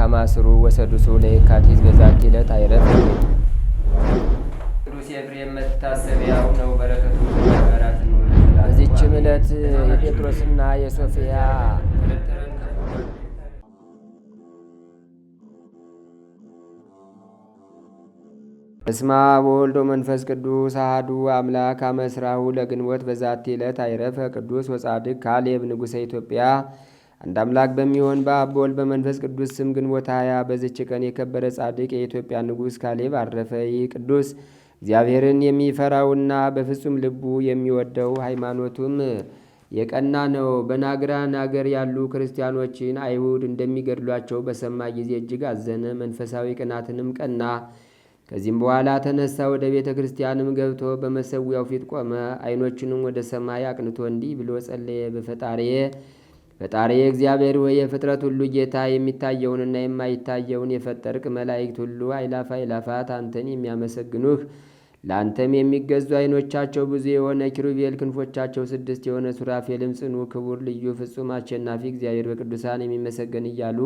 ከማስሩ ወሰዱሱ ለየካቲት በዛቲ ዕለት አይረፍ። ቅዱስ ኤፍሬም መታሰቢያው ነው። በረከቱ ጋራት ነው። በዚችም ዕለት የጴጥሮስና የሶፊያ እስማ ወልዶ መንፈስ ቅዱስ አሐዱ አምላክ አመስራሁ ለግንቦት በዛቲ ዕለት አይረፈ ቅዱስ ወጻድቅ ካሌብ ንጉሠ ኢትዮጵያ። አንድ አምላክ በሚሆን በአብ በወልድ በመንፈስ ቅዱስ ስም ግንቦት 20 በዚች ቀን የከበረ ጻድቅ የኢትዮጵያ ንጉሥ ካሌብ አረፈ። ይህ ቅዱስ እግዚአብሔርን የሚፈራውና በፍጹም ልቡ የሚወደው ሃይማኖቱም የቀና ነው። በናግራን አገር ያሉ ክርስቲያኖችን አይሁድ እንደሚገድሏቸው በሰማ ጊዜ እጅግ አዘነ። መንፈሳዊ ቅናትንም ቀና። ከዚህም በኋላ ተነሳ፣ ወደ ቤተ ክርስቲያንም ገብቶ በመሰዊያው ፊት ቆመ። ዓይኖቹንም ወደ ሰማይ አቅንቶ እንዲህ ብሎ ጸለየ። ፈጣሪዬ እግዚአብሔር ሆይ የፍጥረት ሁሉ ጌታ፣ የሚታየውንና የማይታየውን የፈጠርክ መላእክት ሁሉ አይላፍ አይላፋት አንተን የሚያመሰግኑህ፣ ለአንተም የሚገዙ ዓይኖቻቸው ብዙ የሆነ ኪሩቤል፣ ክንፎቻቸው 6 የሆነ ሱራፌልም ጽኑ ክቡር ልዩ ፍጹም አሸናፊ እግዚአብሔር በቅዱሳን የሚመሰገን እያሉ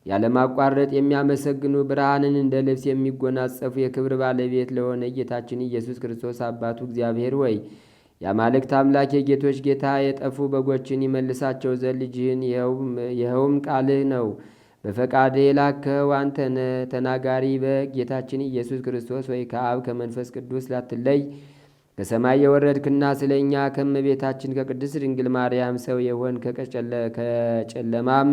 ያለማቋረጥ የሚያመሰግኑ ብርሃንን እንደ ልብስ የሚጎናጸፉ የክብር ባለቤት ለሆነ ጌታችን ኢየሱስ ክርስቶስ አባቱ እግዚአብሔር ሆይ የአማልክት አምላክ የጌቶች ጌታ የጠፉ በጎችን ይመልሳቸው ዘንድ ልጅህን ይኸውም ቃልህ ነው በፈቃድህ የላከው አንተነ ተናጋሪ በግ ጌታችን ኢየሱስ ክርስቶስ ወይ ከአብ ከመንፈስ ቅዱስ ላትለይ ከሰማይ የወረድክና ስለ እኛ ከእመቤታችን ከቅድስት ድንግል ማርያም ሰው የሆን ከጨለማም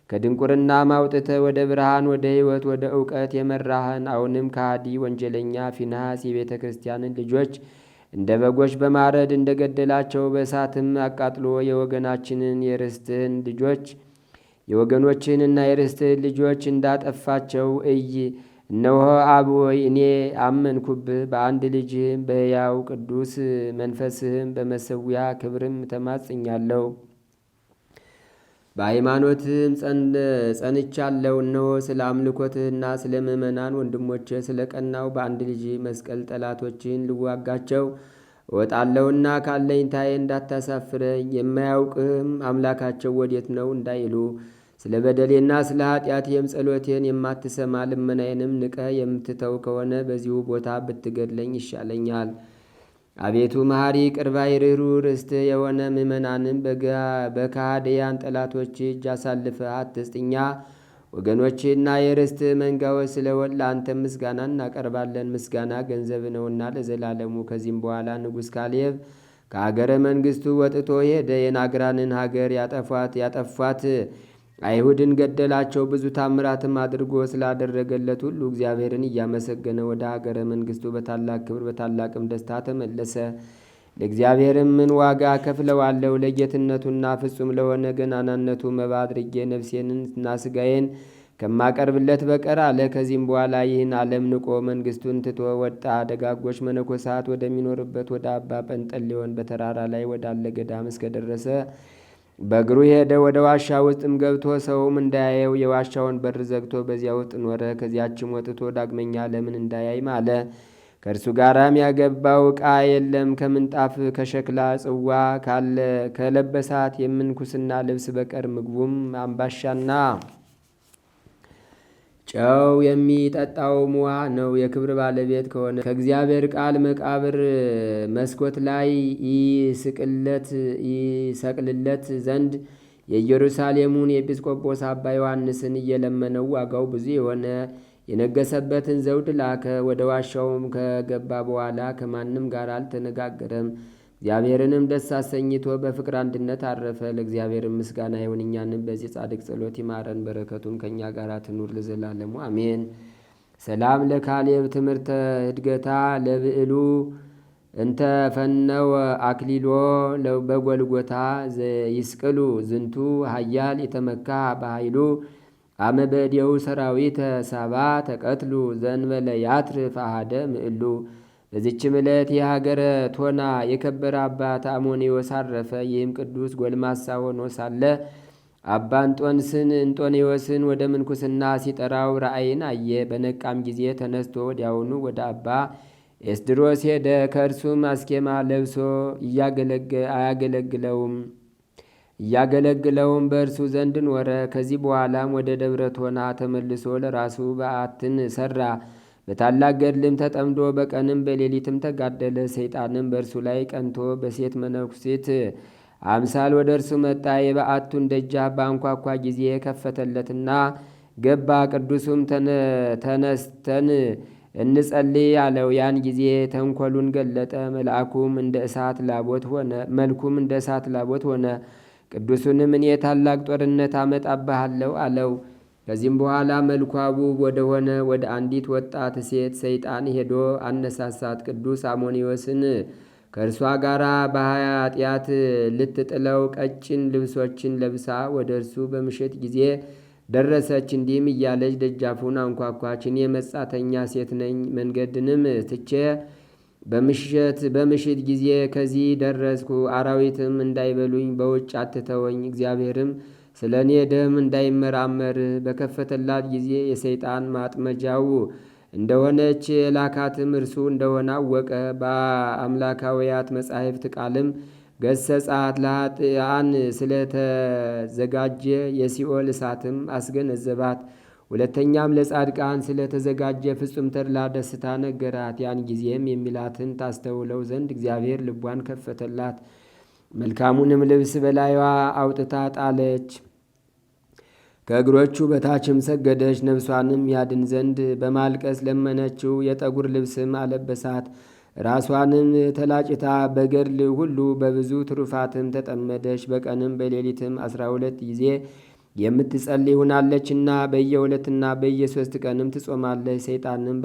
ከድንቁርና ማውጥተ ወደ ብርሃን ወደ ሕይወት ወደ እውቀት የመራህን አሁንም ከሃዲ ወንጀለኛ ፊንሐስ የቤተ ክርስቲያንን ልጆች እንደ በጎች በማረድ እንደ ገደላቸው በእሳትም አቃጥሎ የወገኖችህንና የርስትህን ልጆች እንዳጠፋቸው እይ። እነሆ አብ ሆይ እኔ አመንኩብህ፣ በአንድ ልጅህም በሕያው ቅዱስ መንፈስህም በመሰዊያ ክብርም ተማጽኛለሁ። በሃይማኖትህም ጸንቻለሁ። እነሆ ስለ አምልኮትህና ስለ ምእመናን ወንድሞች ስለ ቀናው በአንድ ልጅ መስቀል ጠላቶችህን ልዋጋቸው እወጣለሁና ካለኝታዬ እንዳታሳፍረኝ። የማያውቅህም አምላካቸው ወዴት ነው እንዳይሉ ስለ በደሌና ስለ ኃጢአቴም ጸሎቴን የማትሰማ ልመናዬንም ንቀህ የምትተው ከሆነ በዚሁ ቦታ ብትገድለኝ ይሻለኛል። አቤቱ መሐሪ ቅርባይ ርኅሩኅ ርስትህ የሆነ ምእመናንም በካህዲያን ጠላቶች እጅ አሳልፈህ አትስጥ። እኛ ወገኖችህና የርስትህ መንጋዎች ስለሆን ለአንተ ምስጋና እናቀርባለን። ምስጋና ገንዘብ ነውና ለዘላለሙ። ከዚህም በኋላ ንጉሥ ካሌብ ከሀገረ መንግሥቱ ወጥቶ ሄደ። የናግራንን ሀገር ያጠፏት አይሁድን ገደላቸው። ብዙ ታምራትም አድርጎ ስላደረገለት ሁሉ እግዚአብሔርን እያመሰገነ ወደ ሀገረ መንግሥቱ በታላቅ ክብር በታላቅም ደስታ ተመለሰ። ለእግዚአብሔርም ምን ዋጋ ከፍለዋለሁ? ለጌትነቱና ፍጹም ለሆነ ገናናነቱ መባ አድርጌ ነፍሴንና ሥጋዬን ከማቀርብለት በቀር አለ። ከዚህም በኋላ ይህን ዓለም ንቆ መንግሥቱን ትቶ ወጣ። ደጋጎች መነኮሳት ወደሚኖርበት ወደ አባ ጰንጠሌዎን በተራራ ላይ ወዳለ ገዳም እስከደረሰ በእግሩ ሄደ። ወደ ዋሻ ውስጥም ገብቶ ሰውም እንዳያየው የዋሻውን በር ዘግቶ በዚያ ውስጥ ኖረ። ከዚያችም ወጥቶ ዳግመኛ ለምን እንዳያይ ማለ። ከእርሱ ጋራም ያገባው ዕቃ የለም ከምንጣፍ ከሸክላ ጽዋ ከለበሳት የምንኩስና ልብስ በቀር። ምግቡም አምባሻና ጨው የሚጠጣውም ውሃ ነው። የክብር ባለቤት ከሆነ ከእግዚአብሔር ቃል መቃብር መስኮት ላይ ይሰቅልለት ዘንድ የኢየሩሳሌሙን ኤጲስቆጶስ አባ ዮሐንስን እየለመነው ዋጋው ብዙ የሆነ የነገሰበትን ዘውድ ላከ። ወደ ዋሻውም ከገባ በኋላ ከማንም ጋር አልተነጋገረም። እግዚአብሔርንም ደስ አሰኝቶ በፍቅር አንድነት አረፈ። ለእግዚአብሔር ምስጋና ይሁን፣ እኛንም በዚህ ጻድቅ ጸሎት ይማረን፣ በረከቱም ከእኛ ጋር ትኑር ለዘላለሙ አሜን። ሰላም ለካሌብ ትምህርተ እድገታ ለብዕሉ እንተ ፈነወ አክሊሎ በጎልጎታ ይስቅሉ ዝንቱ ሀያል የተመካ በኃይሉ አመ በእዴው ሰራዊተ ሰባ ተቀትሉ ዘንበለ ያትርፍ አሐደ ምዕሉ። በዚችም ዕለት የሀገረ ቶና የከበረ አባት አሞኔዎስ አረፈ። ይህም ቅዱስ ጎልማሳ ሆኖ ሳለ አባ እንጦንዮስን ወደ ምንኩስና ሲጠራው ራእይን አየ። በነቃም ጊዜ ተነስቶ ወዲያውኑ ወደ አባ ኤስድሮስ ሄደ። ከእርሱም አስኬማ ለብሶ አያገለግለውም እያገለግለውም በእርሱ ዘንድ ኖረ። ከዚህ በኋላም ወደ ደብረ ቶና ተመልሶ ለራሱ በዓትን ሠራ። በታላቅ ገድልም ተጠምዶ በቀንም በሌሊትም ተጋደለ። ሰይጣንም በእርሱ ላይ ቀንቶ በሴት መነኩሴት አምሳል ወደ እርሱ መጣ። የበዓቱን ደጃፍ በአንኳኳ ጊዜ ከፈተለትና ገባ። ቅዱሱም ተነስተን እንጸልይ አለው። ያን ጊዜ ተንኰሉን ገለጠ። መልኩም እንደ እሳት ላቦት ሆነ። ቅዱሱንም እኔ ታላቅ ጦርነት አመጣብሃለሁ አለው። ከዚህም በኋላ መልኳ ውብ ወደሆነ ወደ አንዲት ወጣት ሴት ሰይጣን ሄዶ አነሳሳት። ቅዱስ አሞኒዮስን ከእርሷ ጋር በኃጢአት ልትጥለው ቀጭን ልብሶችን ለብሳ ወደ እርሱ በምሽት ጊዜ ደረሰች። እንዲህም እያለች ደጃፉን አንኳኳች። እኔ መጻተኛ ሴት ነኝ። መንገድንም ትቼ በምሽት ጊዜ ከዚህ ደረስኩ። አራዊትም እንዳይበሉኝ በውጭ አትተወኝ። እግዚአብሔርም ስለ እኔ ደም እንዳይመራመር በከፈተላት ጊዜ የሰይጣን ማጥመጃው እንደሆነች የላካትም እርሱ እንደሆነ አወቀ። በአምላካውያት መጻሕፍት ቃልም ገሰጻት። ለኃጥኣን ስለተዘጋጀ የሲኦል እሳትም አስገነዘባት። ሁለተኛም ለጻድቃን ስለተዘጋጀ ፍጹም ተድላ ደስታ ነገራት። ያን ጊዜም የሚላትን ታስተውለው ዘንድ እግዚአብሔር ልቧን ከፈተላት። መልካሙንም ልብስ በላይዋ አውጥታ ጣለች። ከእግሮቹ በታችም ሰገደች። ነፍሷንም ያድን ዘንድ በማልቀስ ለመነችው። የጠጉር ልብስም አለበሳት። ራሷንም ተላጭታ በገድል ሁሉ በብዙ ትሩፋትም ተጠመደች። በቀንም በሌሊትም 12 ጊዜ የምትጸልይ ሆናለችና በየ2ና በየ3 ቀንም ትጾማለች። ሰይጣንም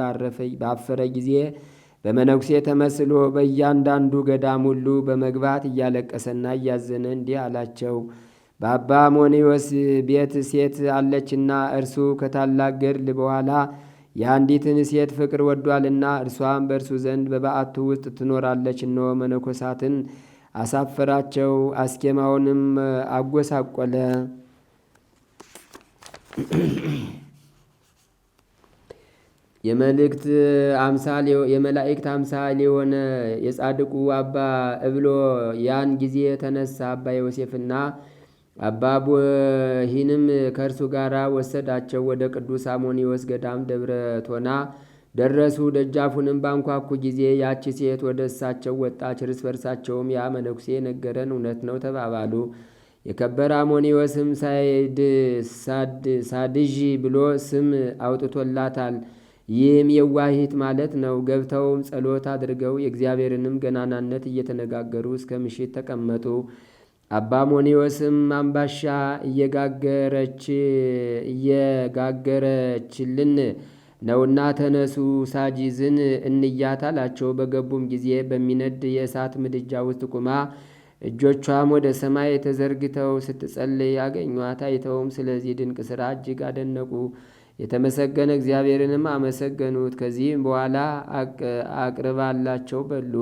ባፈረ ጊዜ በመነኩሴ ተመስሎ በእያንዳንዱ ገዳም ሁሉ በመግባት እያለቀሰና እያዘነ እንዲህ አላቸው። በአባ አሞኒዮስ ቤት ሴት አለችና እርሱ ከታላቅ ገድል በኋላ የአንዲትን ሴት ፍቅር ወዷልና እርሷም በእርሱ ዘንድ በበዓቱ ውስጥ ትኖራለች። እነሆ መነኮሳትን አሳፈራቸው፣ አስኬማውንም አጎሳቆለ። የመላእክት አምሳል የሆነ የጻድቁ አባ እብሎ ያን ጊዜ ተነሳ። አባ ዮሴፍና አባ ቡሂንም ከእርሱ ጋር ወሰዳቸው። ወደ ቅዱስ አሞኒዮስ ገዳም ደብረ ቶና ደረሱ። ደጃፉንም ባንኳኩ ጊዜ ያቺ ሴት ወደ እሳቸው ወጣች። እርስ በርሳቸውም ያ መነኩሴ ነገረን እውነት ነው ተባባሉ። የከበረ አሞኒዮስም ሳድዥ ብሎ ስም አውጥቶላታል። ይህም የዋሂት ማለት ነው። ገብተውም ጸሎት አድርገው የእግዚአብሔርንም ገናናነት እየተነጋገሩ እስከ ምሽት ተቀመጡ። አባ አሞኒዮስም አምባሻ እየጋገረችልን ነውና ተነሱ ሳጂዝን እንያት አላቸው። በገቡም ጊዜ በሚነድ የእሳት ምድጃ ውስጥ ቁማ እጆቿም ወደ ሰማይ ተዘርግተው ስትጸልይ ያገኟት። አይተውም ስለዚህ ድንቅ ሥራ እጅግ አደነቁ። የተመሰገነ እግዚአብሔርንም አመሰገኑት። ከዚህም በኋላ አቅርባላቸው በሉ።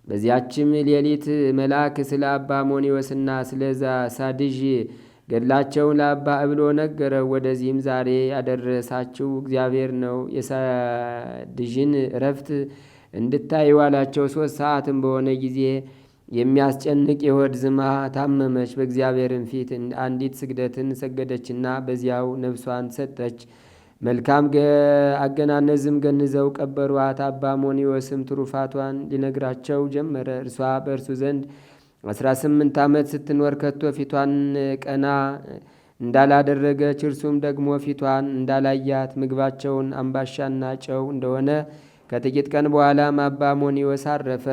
በዚያችም ሌሊት መልአክ ስለ አባ አሞኒዮስና ስለዛ ሳድዥ ገድላቸውን ለአባ እብሎ ነገረው። ወደዚህም ዛሬ ያደረሳችሁ እግዚአብሔር ነው። የሳድዥን እረፍት እንድታዩ አላቸው። 3 ሰዓትም በሆነ ጊዜ የሚያስጨንቅ የሆድ ዝማ ታመመች። በእግዚአብሔርም ፊት አንዲት ስግደትን ሰገደችና በዚያው ነፍሷን ሰጠች። መልካም አገናነዝም ገንዘው ቀበሯት። አባ አሞኒዮስም ትሩፋቷን ሊነግራቸው ጀመረ። እርሷ በእርሱ ዘንድ 18 ዓመት ስትኖር ከቶ ፊቷን ቀና እንዳላደረገች እርሱም ደግሞ ፊቷን እንዳላያት ምግባቸውን አምባሻና ጨው እንደሆነ ከጥቂት ቀን በኋላም አባ አሞኒዮስ አረፈ።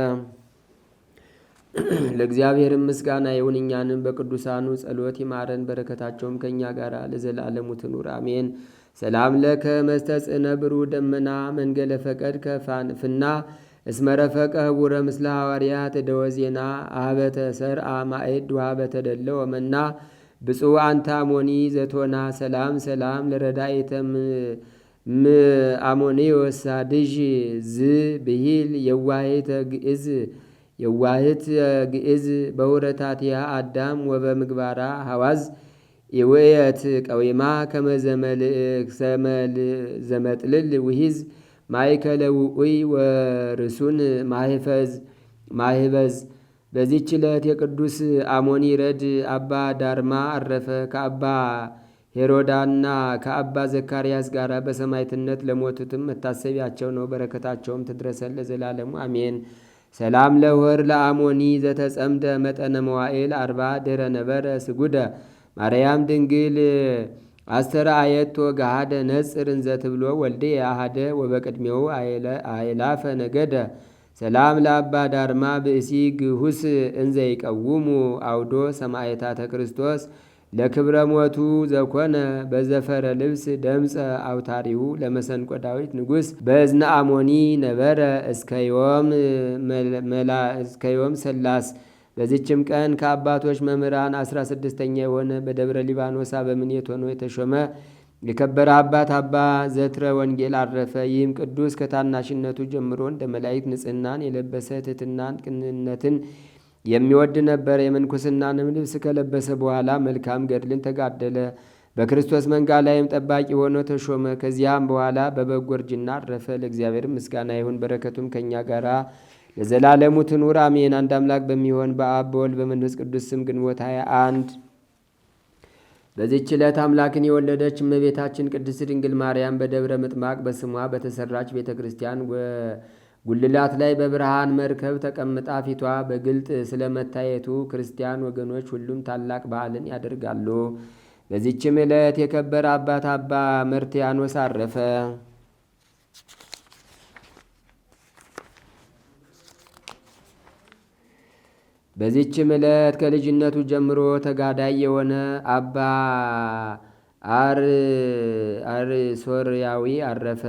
ለእግዚአብሔርም ምስጋና ይሁን፣ እኛንም በቅዱሳኑ ጸሎት ይማረን፣ በረከታቸውም ከእኛ ጋር ለዘላለሙ ትኑር አሜን። ሰላም ለከ መስተጽእነ ብሩህ ደመና መንገለ ፈቀድ ከፍና እስመረፈቀ ህቡረ ምስለ ሐዋርያት ደወዜና አህበተ ሰርአ ማኤድ ውሃበተ ደለ ወመና ብፁዕ አንተ አሞኒ ዘቶና ሰላም ለረዳይተ አሞኒዮስ ሳድዥ ዝ ብሂል የዋህት ግዕዝ በውረታቲያ አዳም ወበምግባራ ሐዋዝ የወየት ቀዊማ ዘመጥልል ውሂዝ ማይከለ ውኡይ ወርሱን ማህበዝ በዚህች ዕለት የቅዱስ አሞኒ ረድ አባ ዳርማ አረፈ። ከአባ ሄሮዳና ከአባ ዘካርያስ ጋር በሰማዕትነት ለሞቱትም መታሰቢያቸው ነው። በረከታቸውም ትድረሰን ለዘላለሙ አሜን። ሰላም ለወር ለአሞኒ ዘተጸምደ መጠነ መዋኤል 40 ድረ ነበረ ስጉደ ማርያም ድንግል አስተርአየቶ ገሃደ ነጽር እንዘ ትብሎ ወልደ አሃደ ወበቅድሜው አይላፈ ነገደ ሰላም ለአባ ዳርማ ብእሲ ግሁስ እንዘ ይቀውሙ አውዶ ሰማዕታተ ክርስቶስ ለክብረ ሞቱ ዘኮነ በዘፈረ ልብስ ደምፀ አውታሪሁ ለመሰንቆ ዳዊት ንጉሥ በእዝነ አሞኒ ነበረ እስከ ዮም ሰላስ። በዚችም ቀን ከአባቶች መምህራን 16ኛ የሆነ በደብረ ሊባኖስ በምኔት ሆኖ የተሾመ የከበረ አባት አባ ዘትረ ወንጌል አረፈ። ይህም ቅዱስ ከታናሽነቱ ጀምሮ እንደ መላእክት ንጽሕናን የለበሰ ትሕትናን፣ ቅንነትን የሚወድ ነበር። የምንኩስናንም ልብስ ከለበሰ በኋላ መልካም ገድልን ተጋደለ። በክርስቶስ መንጋ ላይም ጠባቂ ሆኖ ተሾመ። ከዚያም በኋላ በበጎ እርጅና አረፈ። ለእግዚአብሔር ምስጋና ይሁን፣ በረከቱም ከእኛ ጋር ለዘላለሙ ትኑር አሜን። አንድ አምላክ በሚሆን በአብ በወልድ በመንፈስ ቅዱስ ስም ግንቦት 21 በዚህች ዕለት አምላክን የወለደች እመቤታችን ቅድስት ድንግል ማርያም በደብረ ምጥማቅ በስሟ በተሰራች ቤተ ክርስቲያን ጉልላት ላይ በብርሃን መርከብ ተቀምጣ ፊቷ በግልጥ ስለመታየቱ ክርስቲያን ወገኖች ሁሉም ታላቅ በዓልን ያደርጋሉ። በዚችም ዕለት የከበረ አባት አባ መርትያኖስ አረፈ። በዚችም ዕለት ከልጅነቱ ጀምሮ ተጋዳይ የሆነ አባ አርሶርያዊ አረፈ።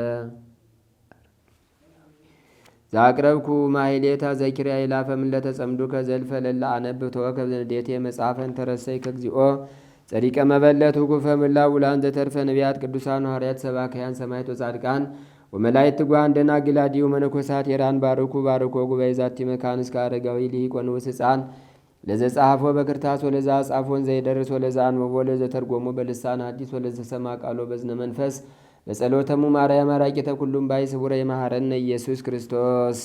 ዛቅረብኩ ማይሌታ ዘኪርያ ይላፈም ለተጸምዱ ከዘልፈ ለላ አነብብ ተወከብ ዘንዴቴ መጽሐፈን ተረሰይ ከግዚኦ ጸሪቀ መበለት ውኩፈ ምላ ውላን ዘተርፈ ነቢያት ቅዱሳን ሐዋርያት ሰባክያን ሰማዕት ወጻድቃን ወመላእክት ጓን ደናግል አድኅዩ መነኮሳት የራን ባርኩ ባርኮ ጉባኤ ዛቲ መካን እስከ አረጋዊ ሊቅ ወንዑስ ሕፃን ለዘጸሐፎ በክርታስ ወለዛ ጻፎን ዘይደርስ ወለዛ አንበቦ ለዘተርጎሞ በልሳን አዲስ ወለዘሰማ ቃሎ በዝነ መንፈስ በጸሎተሙ ማርያም አራቂተ ኩሉም ባይ ስቡረ የማሐረነ ኢየሱስ ክርስቶስ።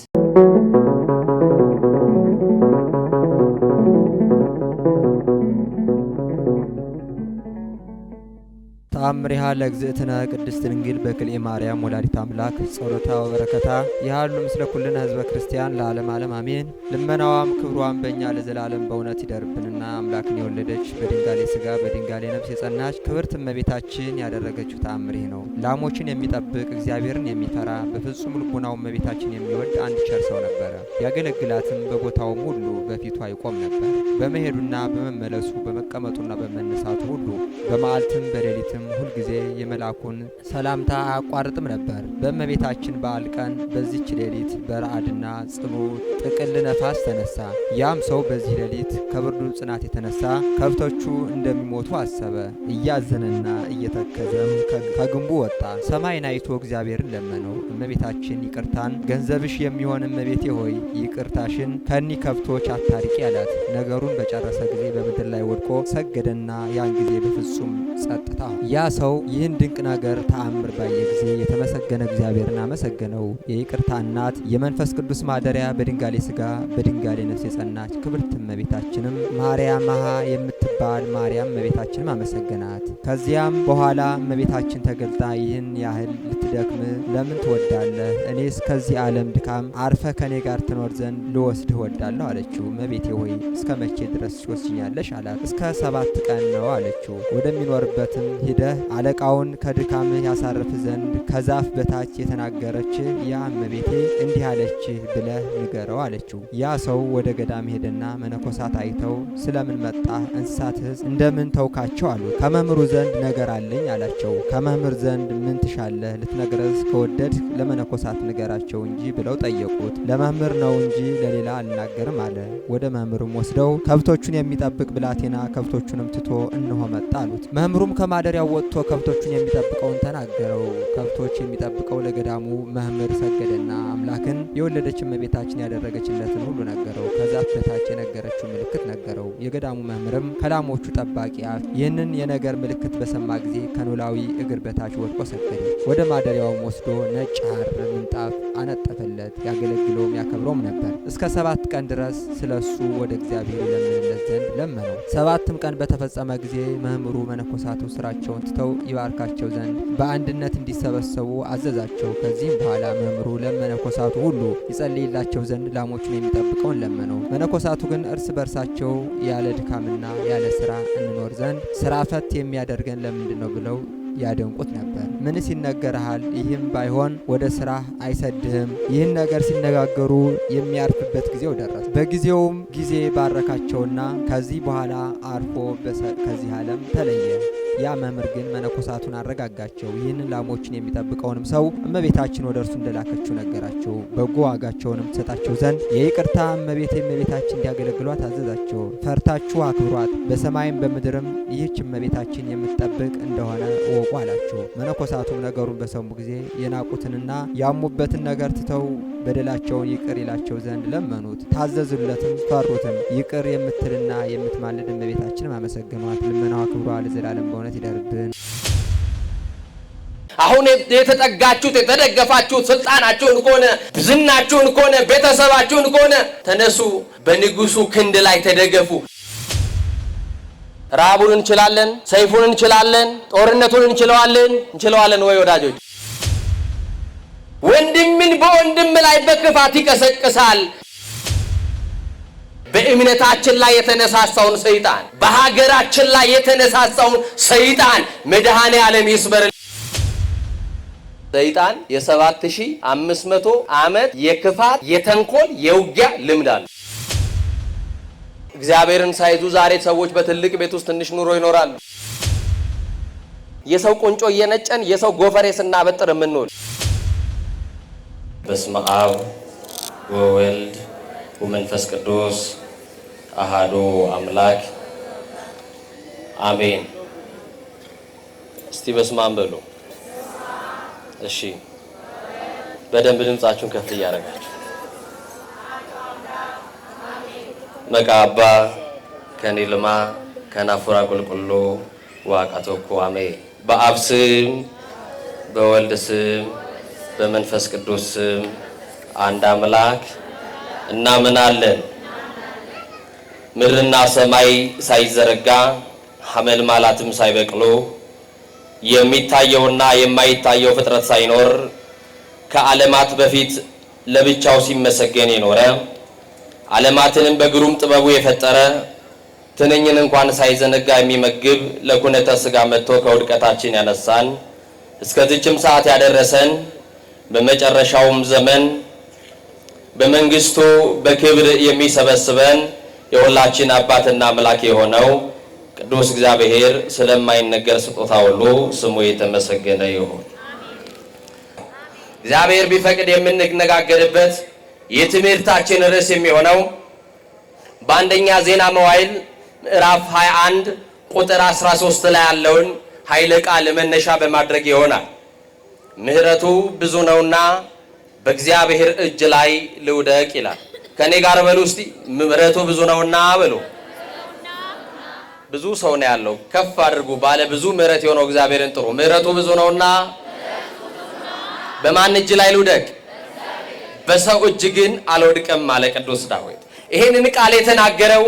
ተአምሪሃ ለእግዝእትነ ቅድስት ድንግል በክልኤ ማርያም ወላዲት አምላክ ጸሎታ ወበረከታ ያሉ ምስለ ኩልነ ህዝበ ክርስቲያን ለዓለም ዓለም አሜን። ልመናዋም ክብሯም በእኛ ለዘላለም በእውነት ይደርብንና አምላክን የወለደች በድንጋሌ ሥጋ በድንጋሌ ነፍስ የጸናች ክብርት እመቤታችን ያደረገችው ተአምር ይህ ነው። ላሞችን የሚጠብቅ እግዚአብሔርን የሚፈራ በፍጹም ልቡናው እመቤታችን የሚወድ አንድ ቸር ሰው ነበረ። ያገለግላትም በቦታውም ሁሉ በፊቷ ይቆም ነበር። በመሄዱና በመመለሱ በመቀመጡና በመነሳቱ ሁሉ በመዓልትም በሌሊትም ሁልጊዜ የመልአኩን ሰላምታ አያቋርጥም ነበር። በእመቤታችን በዓል ቀን በዚች ሌሊት በረአድና ጽኑ ጥቅል ነፋስ ተነሳ። ያም ሰው በዚህ ሌሊት ከብርዱ ጽናት የተነሳ ከብቶቹ እንደሚሞቱ አሰበ። እያዘነና እየተከዘም ከግንቡ ወጣ። ሰማይን አይቶ እግዚአብሔርን ለመነው። እመቤታችን ይቅርታን ገንዘብሽ የሚሆን እመቤቴ ሆይ ይቅርታሽን ከኒ ከብቶች አታርቂ አላት። ነገሩን በጨረሰ ጊዜ በምድር ላይ ወድቆ ሰገደና ያን ጊዜ በፍጹም ጸጥታ ያ ሰው ይህን ድንቅ ነገር ተአምር ባየ ጊዜ የተመሰገነ እግዚአብሔርን አመሰገነው። የይቅርታ እናት የመንፈስ ቅዱስ ማደሪያ በድንጋሌ ሥጋ በድንጋሌ ነፍስ የጸናች ክብርት እመቤታችንም ማርያምሃ የምትባል ማርያም እመቤታችንም አመሰገናት። ከዚያም በኋላ እመቤታችን ተገልጣ ይህን ያህል ልትደክም ለምን ትወዳለህ? እኔስ ከዚህ ዓለም ድካም አርፈ ከኔ ጋር ትኖር ዘንድ ልወስድህ ወዳለሁ አለችው። እመቤቴ ሆይ እስከ መቼ ድረስ ትወስጂኛለሽ አላት። እስከ 7 ቀን ነው አለችው። ወደሚኖርበትም ሂደህ አለቃውን ከድካምህ ያሳርፍ ዘንድ ከዛፍ በታች የተናገረች ያ እመቤቴ እንዲህ አለች ብለህ ንገረው አለችው። ያ ሰው ወደ ገዳም ሄደና መነኮሳት አይተው ስለምን መጣህ? እንስሳትህስ እንደምን ተውካቸው አሉት። ከመምህሩ ዘንድ ነገር አለኝ አላቸው። ከመምህር ዘንድ ምን ትሻለህ? ልትነግረስ ከወደድ ለመነኮሳት ንገራቸው እንጂ ብለው ጠየቁት። ለመምህር ነው እንጂ ለሌላ አልናገርም አለ። ወደ መምህሩም ወስደው ከብቶቹን የሚጠብቅ ብላቴና ከብቶቹንም ትቶ እንሆ መጣ አሉት። መምህሩም ከማደሪያው ወጥቶ ከብቶቹን የሚጠብቀውን ተናገረው። ከብቶች የሚጠብቀው ለገዳሙ መምህር ሰገደና አምላክን የወለደች እመቤታችን ያደረገችለትን ሁሉ ነገረው። ከዛፍ በታች የነገረችው ምልክት ነገረው። የገዳሙ መምህርም ከላሞ የላሞቹ ጠባቂ ይህንን የነገር ምልክት በሰማ ጊዜ ከኖላዊ እግር በታች ወድቆ ሰገደ። ወደ ማደሪያውም ወስዶ ነጭ ሐር ምንጣፍ አነጠፈለት፣ ያገለግለውም ያከብረውም ነበር። እስከ 7 ቀን ድረስ ስለሱ ወደ እግዚአብሔር ይለምንለት ዘንድ ለመነው። 7ም ቀን በተፈጸመ ጊዜ መምህሩ መነኮሳቱ ስራቸውን ትተው ይባርካቸው ዘንድ በአንድነት እንዲሰበሰቡ አዘዛቸው። ከዚህም በኋላ መምህሩ ለመነኮሳቱ ሁሉ ይጸልይላቸው ዘንድ ላሞቹን የሚጠብቀውን ለመነው። መነኮሳቱ ግን እርስ በርሳቸው ያለ ድካምና ያለ ስራ እንኖር ዘንድ ስራ ፈት የሚያደርገን ለምንድን ነው ብለው ያደንቁት ነበር። ምንስ ይነገርሃል? ይህም ባይሆን ወደ ስራህ አይሰድህም። ይህን ነገር ሲነጋገሩ የሚያርፍበት ጊዜው ደረሰ። በጊዜውም ጊዜ ባረካቸውና ከዚህ በኋላ አርፎ ከዚህ ዓለም ተለየ። ያ መምህር ግን መነኮሳቱን አረጋጋቸው። ይህንን ላሞችን የሚጠብቀውንም ሰው እመቤታችን ወደ እርሱ እንደላከችው ነገራቸው። በጎ ዋጋቸውንም ትሰጣቸው ዘንድ የይቅርታ እመቤታችን እንዲያገለግሏት አዘዛቸው። ፈርታችሁ አክብሯት፣ በሰማይም በምድርም ይህች እመቤታችን የምትጠብቅ እንደሆነ እወቁ አላቸው። መነኮሳቱም ነገሩን በሰሙ ጊዜ የናቁትንና ያሙበትን ነገር ትተው በደላቸውን ይቅር ይላቸው ዘንድ ለመኑት፣ ታዘዙለትም፣ ፈሩትም። ይቅር የምትልና የምትማልድ እመቤታችንም አመሰግኗት። ልመናዋ ክብሯ ለዘላለም በእውነት ይደርብን። አሁን የተጠጋችሁት የተደገፋችሁት ስልጣናችሁን ከሆነ ዝናችሁን ከሆነ ቤተሰባችሁን ከሆነ ተነሱ፣ በንጉሱ ክንድ ላይ ተደገፉ። ራቡን እንችላለን፣ ሰይፉን እንችላለን፣ ጦርነቱን እንችለዋለን ወይ ወዳጆች? ወንድምን በወንድም ላይ በክፋት ይቀሰቅሳል። በእምነታችን ላይ የተነሳሳውን ሰይጣን፣ በሀገራችን ላይ የተነሳሳውን ሰይጣን መድኃኔ ዓለም ይስበር። ሰይጣን የ7500 ዓመት የክፋት የተንኮል የውጊያ ልምድ አለ። እግዚአብሔርን ሳይዙ ዛሬ ሰዎች በትልቅ ቤት ውስጥ ትንሽ ኑሮ ይኖራሉ። የሰው ቁንጮ እየነጨን የሰው ጎፈሬ ስናበጥር የምንውል። በስመ አብ ወወልድ ወመንፈስ ቅዱስ አሃዱ አምላክ አሜን። እስቲ በስመ አብ በሉ። እሺ፣ በደንብ ድምጻችሁን ከፍ እያደረጋችሁ መቃባ ከኒልማ ከናፉራ ቁልቁሎ ዋቃቶኩ አሜን። በአብ ስም በወልድ ስም በመንፈስ ቅዱስ ስም አንድ አምላክ እናምናለን። ምድርና ሰማይ ሳይዘረጋ ሐመልማላትም ሳይበቅሉ የሚታየውና የማይታየው ፍጥረት ሳይኖር ከዓለማት በፊት ለብቻው ሲመሰገን የኖረ ዓለማትንም በግሩም ጥበቡ የፈጠረ ትንኝን እንኳን ሳይዘነጋ የሚመግብ ለኩነተ ሥጋ መጥቶ ከውድቀታችን ያነሳን እስከዚህም ሰዓት ያደረሰን በመጨረሻውም ዘመን በመንግስቱ በክብር የሚሰበስበን የሁላችን አባትና አምላክ የሆነው ቅዱስ እግዚአብሔር ስለማይነገር ስጦታ ሁሉ ስሙ የተመሰገነ ይሁን። እግዚአብሔር ቢፈቅድ የምንነጋገርበት የትምህርታችን ርዕስ የሚሆነው በአንደኛ ዜና መዋዕል ምዕራፍ 21 ቁጥር 13 ላይ ያለውን ኃይለ ቃል መነሻ በማድረግ ይሆናል። ምሕረቱ ብዙ ነውና በእግዚአብሔር እጅ ላይ ልውደቅ ይላል። ከኔ ጋር በሉ እስቲ ምሕረቱ ብዙ ነውና በሉ። ብዙ ሰው ነው ያለው። ከፍ አድርጉ። ባለ ብዙ ምሕረት የሆነው እግዚአብሔርን ጥሩ። ምሕረቱ ብዙ ነውና በማን እጅ ላይ ልውደቅ? በሰው እጅ ግን አልወድቅም አለ ቅዱስ ዳዊት። ይሄንን ቃል የተናገረው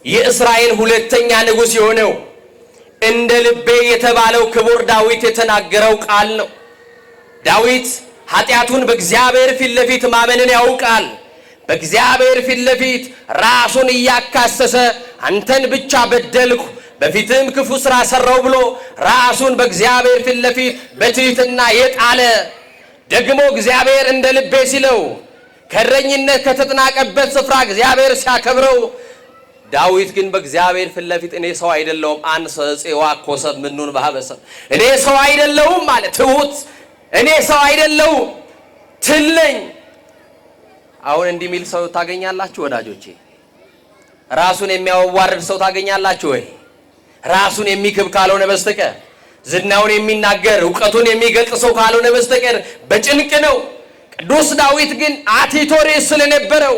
የእስራኤል ሁለተኛ ንጉሥ የሆነው እንደ ልቤ የተባለው ክቡር ዳዊት የተናገረው ቃል ነው። ዳዊት ኃጢአቱን በእግዚአብሔር ፊት ለፊት ማመንን ያውቃል። በእግዚአብሔር ፊት ለፊት ራሱን እያካሰሰ አንተን ብቻ በደልኩ በፊትም ክፉ ሥራ ሰራው ብሎ ራሱን በእግዚአብሔር ፊት ለፊት በትሕትና የጣለ ደግሞ እግዚአብሔር እንደ ልቤ ሲለው ከእረኝነት ከተጠናቀበት ስፍራ እግዚአብሔር ሲያከብረው ዳዊት ግን በእግዚአብሔር ፊት ለፊት እኔ ሰው አይደለሁም አንሰ ጽዋ ኮሰብ ምኑን ባበሰብ እኔ ሰው አይደለሁም ማለት ትሁት እኔ ሰው አይደለሁም ትልኝ። አሁን እንዲህ የሚል ሰው ታገኛላችሁ ወዳጆቼ? ራሱን የሚያዋርድ ሰው ታገኛላችሁ ወይ? ራሱን የሚክብ ካልሆነ በስተቀር ዝናውን የሚናገር ዕውቀቱን የሚገልጽ ሰው ካልሆነ በስተቀር በጭንቅ ነው። ቅዱስ ዳዊት ግን አቲቶሬስ ስለነበረው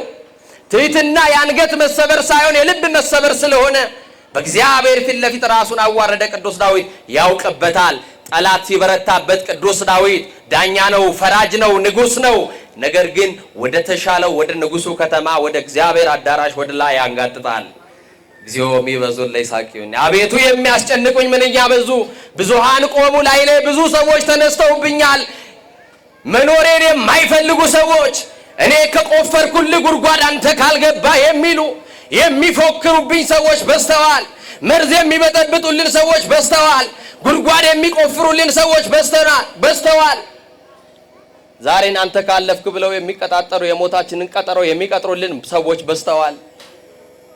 ትሕትና የአንገት መሰበር ሳይሆን የልብ መሰበር ስለሆነ በእግዚአብሔር ፊት ለፊት ራሱን አዋረደ። ቅዱስ ዳዊት ያውቅበታል። ጠላት ሲበረታበት ቅዱስ ዳዊት ዳኛ ነው፣ ፈራጅ ነው፣ ንጉሥ ነው። ነገር ግን ወደ ተሻለው ወደ ንጉሱ ከተማ ወደ እግዚአብሔር አዳራሽ ወደ ላይ ያንጋጥጣል። እግዚኦ ሚበዙን ለይሳቂውን አቤቱ የሚያስጨንቁኝ ምንኛ በዙ። ብዙሃን ቆሙ ላይ ብዙ ሰዎች ተነስተውብኛል። መኖሬን የማይፈልጉ ሰዎች እኔ ከቆፈርኩልህ ጉድጓድ አንተ ካልገባ የሚሉ የሚፎክሩብኝ ሰዎች በስተዋል። መርዝ የሚበጠብጡልን ሰዎች በስተዋል። ጉድጓድ የሚቆፍሩልን ሰዎች በስተዋል። ዛሬን አንተ ካለፍክ ብለው የሚቀጣጠሩ የሞታችንን ቀጠሮ የሚቀጥሩልን ሰዎች በስተዋል።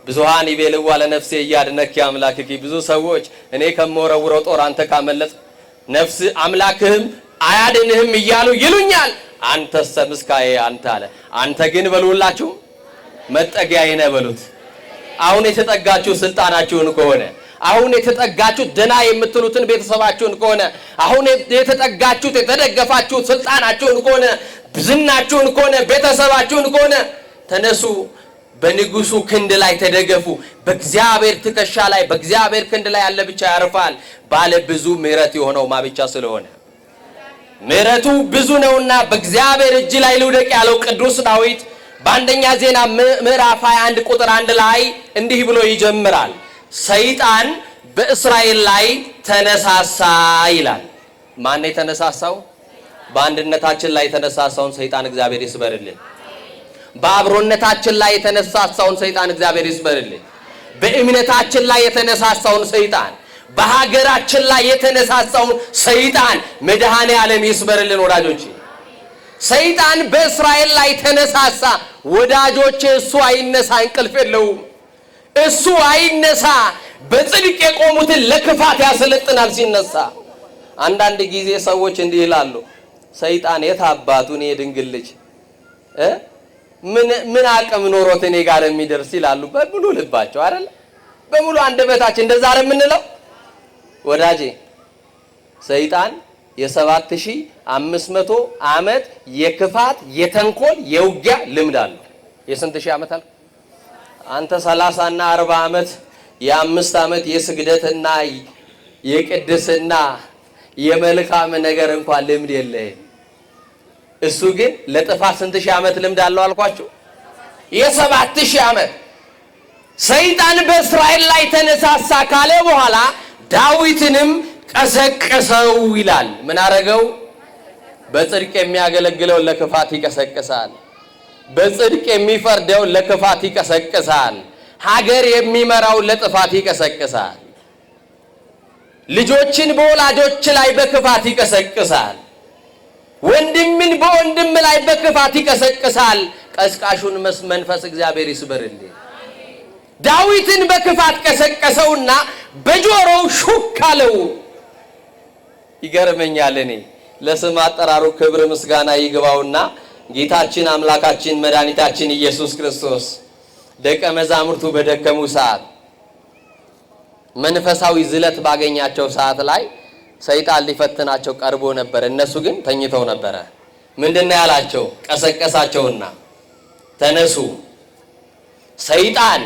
ብዙሃን ይቤልዋ ለነፍሴ እያድነክ አምላክኪ ብዙ ሰዎች እኔ ከመወረውረው ጦር አንተ ካመለጥ ነፍስ አምላክህም አያድንህም እያሉ ይሉኛል። አንተስ ምስካዬ አንተ አለ። አንተ ግን በሉላችሁ መጠጊያዬ ነህ በሉት። አሁን የተጠጋችሁ ስልጣናችሁን ከሆነ አሁን የተጠጋችሁት ደና የምትሉትን ቤተሰባችሁን ከሆነ አሁን የተጠጋችሁት የተደገፋችሁት ስልጣናችሁን ከሆነ ዝናችሁን ከሆነ ቤተሰባችሁን ከሆነ ተነሱ፣ በንጉሱ ክንድ ላይ ተደገፉ። በእግዚአብሔር ትከሻ ላይ በእግዚአብሔር ክንድ ላይ ያለ ብቻ ያርፋል። ባለ ብዙ ምሕረት የሆነው ማብቻ ስለሆነ ምሕረቱ ብዙ ነውና በእግዚአብሔር እጅ ላይ ልውደቅ ያለው ቅዱስ ዳዊት በአንደኛ ዜና ምዕራፍ 21 ቁጥር 1 ላይ እንዲህ ብሎ ይጀምራል። ሰይጣን በእስራኤል ላይ ተነሳሳ ይላል። ማን የተነሳሳው? በአንድነታችን ላይ የተነሳሳውን ሰይጣን እግዚአብሔር ይስበርልን። በአብሮነታችን ላይ የተነሳሳውን ሰይጣን እግዚአብሔር ይስበርልን። በእምነታችን ላይ የተነሳሳውን ሰይጣን፣ በሀገራችን ላይ የተነሳሳውን ሰይጣን መድኃኔ ዓለም ይስበርልን። ወዳጆቼ ሰይጣን በእስራኤል ላይ ተነሳሳ። ወዳጆቼ እሱ አይነሳ፣ እንቅልፍ የለውም። እሱ አይነሳ። በጽድቅ የቆሙትን ለክፋት ያሰለጥናል ሲነሳ። አንዳንድ ጊዜ ሰዎች እንዲህ ይላሉ፣ ሰይጣን የት አባቱን የድንግል ልጅ ምን አቅም ኖሮት እኔ ጋር የሚደርስ ይላሉ። በሙሉ ልባቸው አይደል፣ በሙሉ አንደበታችን እንደዛ አይደል የምንለው። ወዳጄ ሰይጣን የ7500 ዓመት የክፋት የተንኮል የውጊያ ልምድ አለው። የስንት ሺህ ዓመት አለ? አንተ 30 እና 40 ዓመት የ5 ዓመት የስግደትና የቅድስና የመልካም ነገር እንኳን ልምድ የለህም። እሱ ግን ለጥፋት ስንት ሺህ ዓመት ልምድ አለው አልኳችሁ? የ7000 ዓመት። ሰይጣን በእስራኤል ላይ ተነሳሳ ካለ በኋላ ዳዊትንም ቀሰቀሰው ይላል። ምን አረገው? በጽድቅ የሚያገለግለውን ለክፋት ይቀሰቅሳል። በጽድቅ የሚፈርደውን ለክፋት ይቀሰቅሳል። ሀገር የሚመራውን ለጥፋት ይቀሰቅሳል። ልጆችን በወላጆች ላይ በክፋት ይቀሰቅሳል። ወንድምን በወንድም ላይ በክፋት ይቀሰቅሳል። ቀስቃሹን መንፈስ እግዚአብሔር ይስበርልኝ። ዳዊትን በክፋት ቀሰቀሰውና በጆሮው ሹክ አለው። ይገርመኛል። እኔ ለስም አጠራሩ ክብር ምስጋና ይግባውና ጌታችን አምላካችን መድኃኒታችን ኢየሱስ ክርስቶስ ደቀ መዛሙርቱ በደከሙ ሰዓት መንፈሳዊ ዝለት ባገኛቸው ሰዓት ላይ ሰይጣን ሊፈትናቸው ቀርቦ ነበር። እነሱ ግን ተኝተው ነበረ። ምንድነው ያላቸው? ቀሰቀሳቸውና ተነሱ፣ ሰይጣን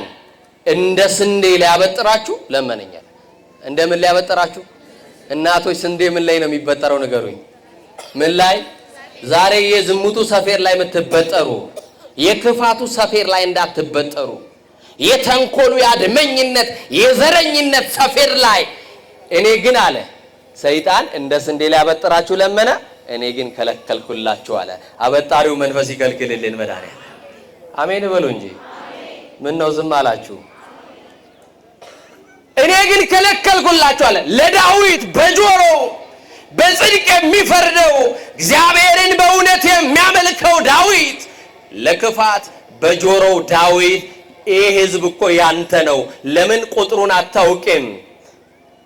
እንደ ስንዴ ሊያበጥራችሁ ለመነኛል። እንደምን ሊያበጥራችሁ? እናቶች ስንዴ ምን ላይ ነው የሚበጠረው? ንገሩኝ። ምን ላይ? ዛሬ የዝሙቱ ሰፌር ላይ የምትበጠሩ የክፋቱ ሰፌር ላይ እንዳትበጠሩ። የተንኮሉ ያድመኝነት የዘረኝነት ሰፌር ላይ እኔ ግን አለ ሰይጣን እንደ ስንዴ ሊያበጥራችሁ ለመነ፣ እኔ ግን ከለከልኩላችሁ አለ። አበጣሪው መንፈስ ይከልክልልን መድኃኒዓለም። አሜን በሉ እንጂ ምን ነው ዝም አላችሁ? እኔ ግን ከለከልኩላችሁ አለ። ለዳዊት በጆሮ በጽድቅ የሚፈርደው እግዚአብሔርን በእውነት የሚያመልከው ዳዊት ለክፋት በጆሮው ዳዊት ይህ ሕዝብ እኮ ያንተ ነው፣ ለምን ቁጥሩን አታውቅም?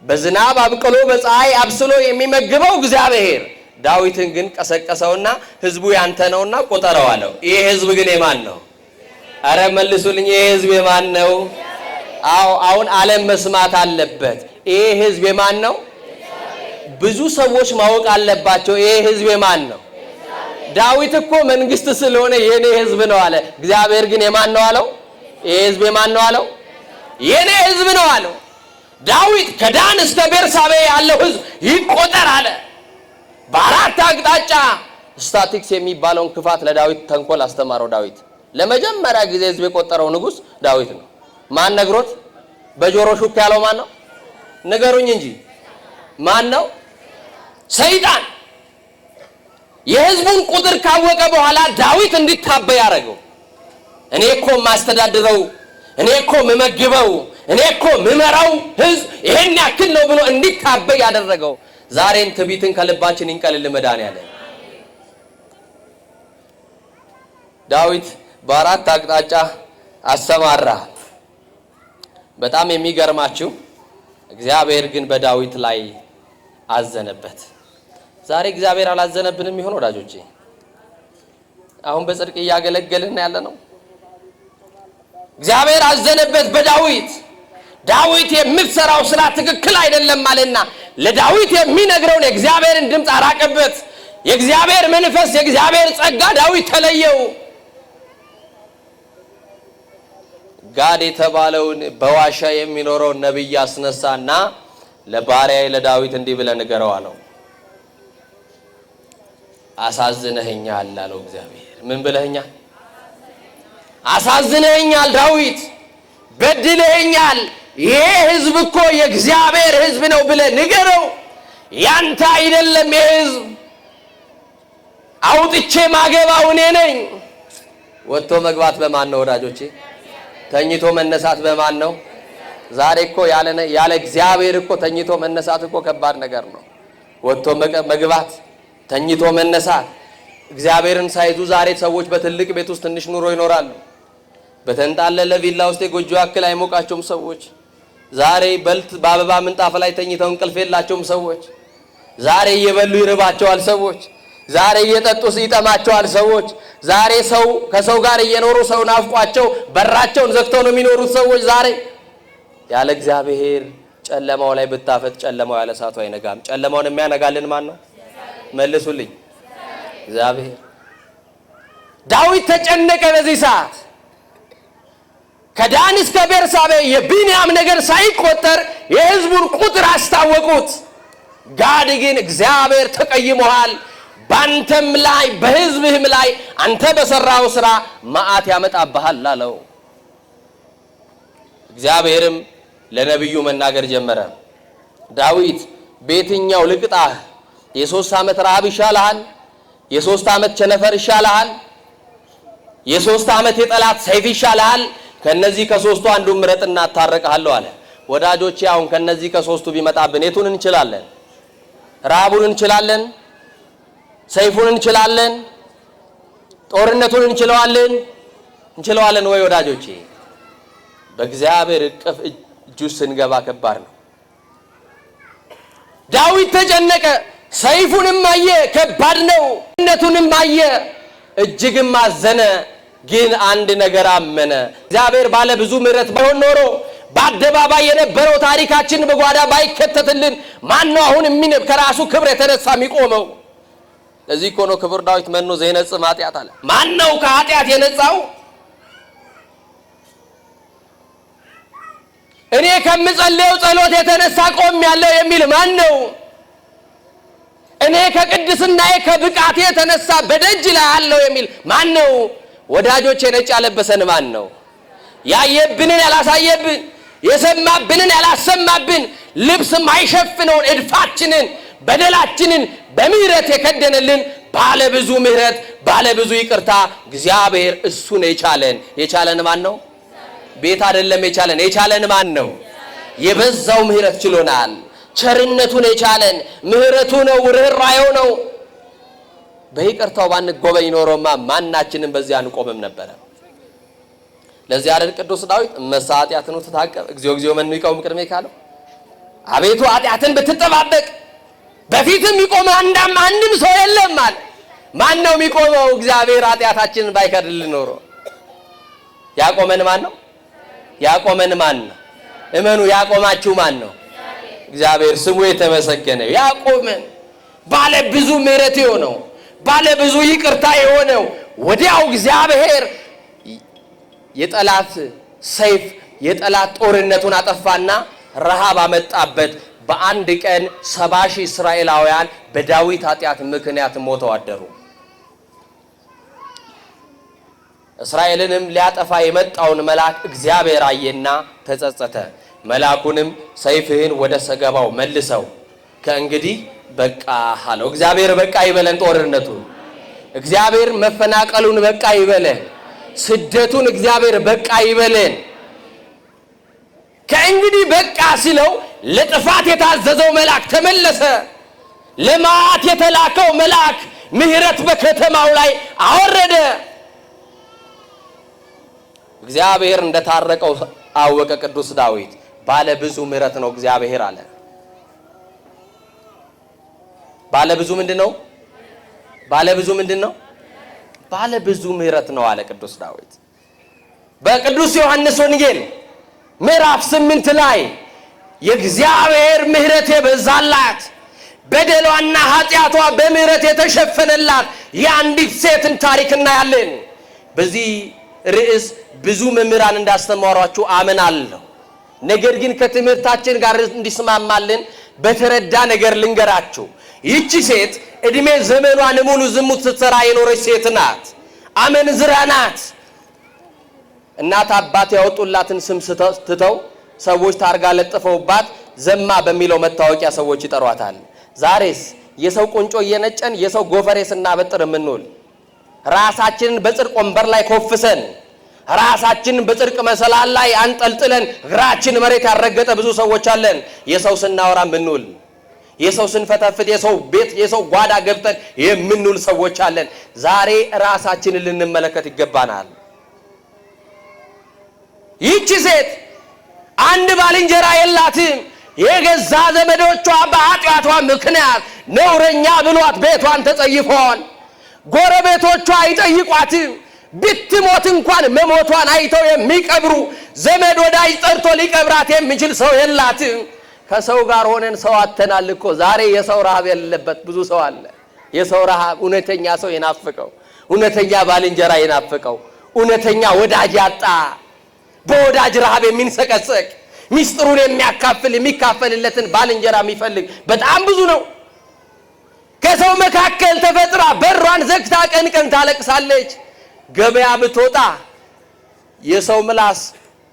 በዝናብ አብቅሎ በፀሐይ አብስሎ የሚመግበው እግዚአብሔር ዳዊትን ግን ቀሰቀሰውና ሕዝቡ ያንተ ነውና ቁጠረው አለው። ይህ ሕዝብ ግን የማን ነው? አረ መልሱልኝ። ይህ ሕዝብ የማን ነው? አሁን ዓለም መስማት አለበት። ይህ ሕዝብ የማን ነው? ብዙ ሰዎች ማወቅ አለባቸው። ይህ ሕዝብ የማን ነው? ዳዊት እኮ መንግስት ስለሆነ የኔ ሕዝብ ነው አለ። እግዚአብሔር ግን የማን ነው አለው? ይህ ሕዝብ የማን ነው አለው? የኔ ሕዝብ ነው አለው። ዳዊት ከዳን እስከ ቤርሳቤ ያለው ሕዝብ ይቆጠር አለ። በአራት አቅጣጫ ስታቲክስ የሚባለውን ክፋት ለዳዊት ተንኮል አስተማረው። ዳዊት ለመጀመሪያ ጊዜ ሕዝብ የቆጠረው ንጉስ ዳዊት ነው። ማን ነግሮት? በጆሮ ሹክ ያለው ማን ነው? ንገሩኝ እንጂ ማን ነው? ሰይጣን። የሕዝቡን ቁጥር ካወቀ በኋላ ዳዊት እንዲታበይ ያደረገው እኔ እኮ ማስተዳድረው፣ እኔ እኮ መመግበው፣ እኔ እኮ ምመራው ሕዝብ ይሄን ያክል ነው ብሎ እንዲታበይ ያደረገው። ዛሬም ትዕቢትን ከልባችን ይንቀልል መድኃኒዓለም። ዳዊት በአራት አቅጣጫ አሰማራ። በጣም የሚገርማችሁ እግዚአብሔር ግን በዳዊት ላይ አዘነበት። ዛሬ እግዚአብሔር አላዘነብንም ይሆን ወዳጆቼ? አሁን በጽድቅ እያገለገልን ያለ ነው። እግዚአብሔር አዘነበት በዳዊት። ዳዊት የምትሰራው ስራ ትክክል አይደለም ማለትና ለዳዊት የሚነግረውን የእግዚአብሔርን ድምፅ አራቀበት። የእግዚአብሔር መንፈስ፣ የእግዚአብሔር ጸጋ ዳዊት ተለየው። ጋድ የተባለውን በዋሻ የሚኖረው ነብይ አስነሳና ለባሪያዬ ለዳዊት እንዲህ ብለህ ንገረው አለው። አሳዝነኸኛል አለው እግዚአብሔር። ምን ብለኸኛል? አሳዝነኸኛል ዳዊት፣ በድለኸኛል። ይሄ ሕዝብ እኮ የእግዚአብሔር ሕዝብ ነው ብለህ ንገረው። ያንተ አይደለም ይሄ ሕዝብ፣ አውጥቼ ማገባው እኔ ነኝ። ወጥቶ መግባት በማን ነው ወዳጆቼ? ተኝቶ መነሳት በማን ነው? ዛሬ እኮ ያለ እግዚአብሔር እኮ ተኝቶ መነሳት እኮ ከባድ ነገር ነው። ወጥቶ መግባት፣ ተኝቶ መነሳት። እግዚአብሔርን ሳይዙ ዛሬ ሰዎች በትልቅ ቤት ውስጥ ትንሽ ኑሮ ይኖራሉ። በተንጣለለ ቪላ ውስጥ የጎጆ ያክል አይሞቃቸውም ሰዎች። ዛሬ በአበባ ምንጣፍ ላይ ተኝተው እንቅልፍ የላቸውም ሰዎች። ዛሬ እየበሉ ይርባቸዋል ሰዎች። ዛሬ እየጠጡ ይጠማቸዋል ሰዎች። ዛሬ ሰው ከሰው ጋር እየኖሩ ሰው ናፍቋቸው በራቸውን ዘግተው ነው የሚኖሩት ሰዎች። ዛሬ ያለ እግዚአብሔር ጨለማው ላይ ብታፈጥ ጨለማው ያለ እሳቱ አይነጋም። ጨለማውን የሚያነጋልን ማን ነው? መልሱልኝ። እግዚአብሔር። ዳዊት ተጨነቀ በዚህ ሰዓት። ከዳን እስከ ቤርሳቤ የቢንያም ነገር ሳይቆጠር የሕዝቡን ቁጥር አስታወቁት። ጋድ ግን እግዚአብሔር ተቀይሞሃል፣ ባንተም ላይ በሕዝብህም ላይ አንተ በሰራው ስራ መዓት ያመጣብሃል አለው። እግዚአብሔርም ለነብዩ መናገር ጀመረ። ዳዊት በየትኛው ልቅጣህ? የ3 ዓመት ረሃብ ይሻልሃል? የ3 ዓመት ቸነፈር ይሻልሃል? የ3 ዓመት የጠላት ሰይፍ ይሻልሃል? ከነዚህ ከሶስቱ አንዱን ምረጥና አታረቀሃለሁ አለ። ወዳጆቼ አሁን ከነዚህ ከሶስቱ ቢመጣብን የቱን እንችላለን? ረሃቡን እንችላለን? ሰይፉን እንችላለን? ጦርነቱን እንችለዋለን? እንችለዋለን ወይ ወዳጆቼ? በእግዚአብሔር እቅፍ እጁ ስንገባ ከባድ ነው። ዳዊት ተጨነቀ። ሰይፉንም አየ፣ ከባድ ነው። ጦርነቱንም አየ፣ እጅግም አዘነ። ግን አንድ ነገር አመነ። እግዚአብሔር ባለ ብዙ ምሕረት ባይሆን ኖሮ በአደባባይ የነበረው ታሪካችን በጓዳ ባይከተትልን ማን ነው አሁን ከራሱ ክብር የተነሳ የሚቆመው? ለዚህ እኮ ነው ክብር ዳዊት መኖ ዘይነጽም ኃጢአት አለ። ማን ነው ከኃጢአት የነጻው? እኔ ከምጸልየው ጸሎት የተነሳ ቆም ያለው የሚል ማን ነው? እኔ ከቅድስናዬ ከብቃቴ የተነሳ በደጅ ላይ አለው የሚል ማን ነው? ወዳጆቼ ነጭ ያለበሰን ማን ነው? ያየብንን ያላሳየብን፣ የሰማብንን ያላሰማብን፣ ልብስ ማይሸፍነውን እድፋችንን በደላችንን በምህረት የከደነልን ባለ ብዙ ምህረት ባለ ብዙ ይቅርታ እግዚአብሔር እሱ ነው የቻለን። የቻለን ማን ነው? ቤት አይደለም የቻለን። የቻለን ማን ነው? የበዛው ምህረት ችሎናል። ቸርነቱን የቻለን ምህረቱ ነው፣ ርህራሄው ነው። በይቅርታው ባንጎበኝ ኖሮማ ማናችንም በዚያ አንቆምም ነበረ። ለዚህ አይደል ቅዱስ ዳዊት እመሳ ኃጢአትን ትታቀብ እግዚኦ እግዚኦ መኑ ይቀውም ቅድሜ ካለው፣ አቤቱ ኃጢአትን ብትጠባበቅ በፊትም ይቆም አንድም ሰው የለም ማለት። ማን ነው የሚቆመው? እግዚአብሔር ኃጢአታችንን ባይከድልን ኖሮ ያቆመን ማን ነው? ያቆመን ማን ነው? እመኑ፣ ያቆማችሁ ማን ነው? እግዚአብሔር ስሙ የተመሰገነ። ያቆመን ባለ ብዙ ምሕረት የሆነው ባለ ብዙ ይቅርታ የሆነው ወዲያው እግዚአብሔር የጠላት ሰይፍ የጠላት ጦርነቱን አጠፋና ረሃብ አመጣበት። በአንድ ቀን 70,000 እስራኤላውያን በዳዊት ኃጢአት ምክንያት ሞተው አደሩ። እስራኤልንም ሊያጠፋ የመጣውን መልአክ እግዚአብሔር አየና ተጸጸተ። መልአኩንም ሰይፍህን ወደ ሰገባው መልሰው ከእንግዲህ በቃ አለው። እግዚአብሔር በቃ ይበለን። ጦርነቱ እግዚአብሔር መፈናቀሉን በቃ ይበለን። ስደቱን እግዚአብሔር በቃ ይበለን። ከእንግዲህ በቃ ሲለው ለጥፋት የታዘዘው መልአክ ተመለሰ። ለማት የተላከው መልአክ ምህረት በከተማው ላይ አወረደ። እግዚአብሔር እንደታረቀው አወቀ ቅዱስ ዳዊት። ባለ ብዙ ምህረት ነው እግዚአብሔር አለ። ባለ ብዙ ምንድነው? ባለ ብዙ ምንድነው? ባለ ብዙ ምህረት ነው አለ ቅዱስ ዳዊት። በቅዱስ ዮሐንስ ወንጌል ምዕራፍ 8 ላይ የእግዚአብሔር ምህረት የበዛላት በደሏና ኃጢአቷ በምህረት የተሸፈነላት የአንዲት ሴትን ታሪክ እናያለን። በዚህ ርዕስ ብዙ መምህራን እንዳስተማሯችሁ አምናለሁ። ነገር ግን ከትምህርታችን ጋር እንዲስማማልን በተረዳ ነገር ልንገራችሁ። ይህች ሴት እድሜ ዘመኗን ሙሉ ዝሙት ስትሰራ የኖረች ሴት ናት። አመንዝራ ናት። እናት አባት ያወጡላትን ስም ትተው ሰዎች ታርጋ ለጥፈውባት ዘማ በሚለው መታወቂያ ሰዎች ይጠሯታል። ዛሬስ የሰው ቁንጮ እየነጨን የሰው ጎፈሬ ስናበጥር የምንውል ራሳችንን በጽድቅ ወንበር ላይ ኮፍሰን ራሳችንን በጽድቅ መሰላል ላይ አንጠልጥለን እግራችን መሬት ያረገጠ ብዙ ሰዎች አለን። የሰው ስናወራ የምንውል የሰው ስንፈተፍት የሰው ቤት የሰው ጓዳ ገብተን የምንውል ሰዎች አለን። ዛሬ ራሳችንን ልንመለከት ይገባናል። ይህች ሴት አንድ ባልንጀራ የላትም። የገዛ ዘመዶቿ በኃጢአቷ ምክንያት ነውረኛ ብሏት ቤቷን ተጸይፈዋል። ጎረቤቶቿ አይጠይቋትም። ብትሞት እንኳን መሞቷን አይተው የሚቀብሩ ዘመድ ወዳጅ ጠርቶ ሊቀብራት የሚችል ሰው የላትም። ከሰው ጋር ሆነን ሰው አተናል እኮ። ዛሬ የሰው ረሃብ የሌለበት ብዙ ሰው አለ። የሰው ረሃብ እውነተኛ ሰው የናፍቀው፣ እውነተኛ ባልንጀራ የናፍቀው፣ እውነተኛ ወዳጅ ያጣ፣ በወዳጅ ረሃብ የሚንሰቀሰቅ፣ ሚስጥሩን የሚያካፍል የሚካፈልለትን ባልንጀራ የሚፈልግ በጣም ብዙ ነው። ከሰው መካከል ተፈጥራ በሯን ዘግታ ቀን ቀን ታለቅሳለች። ገበያ ብትወጣ የሰው ምላስ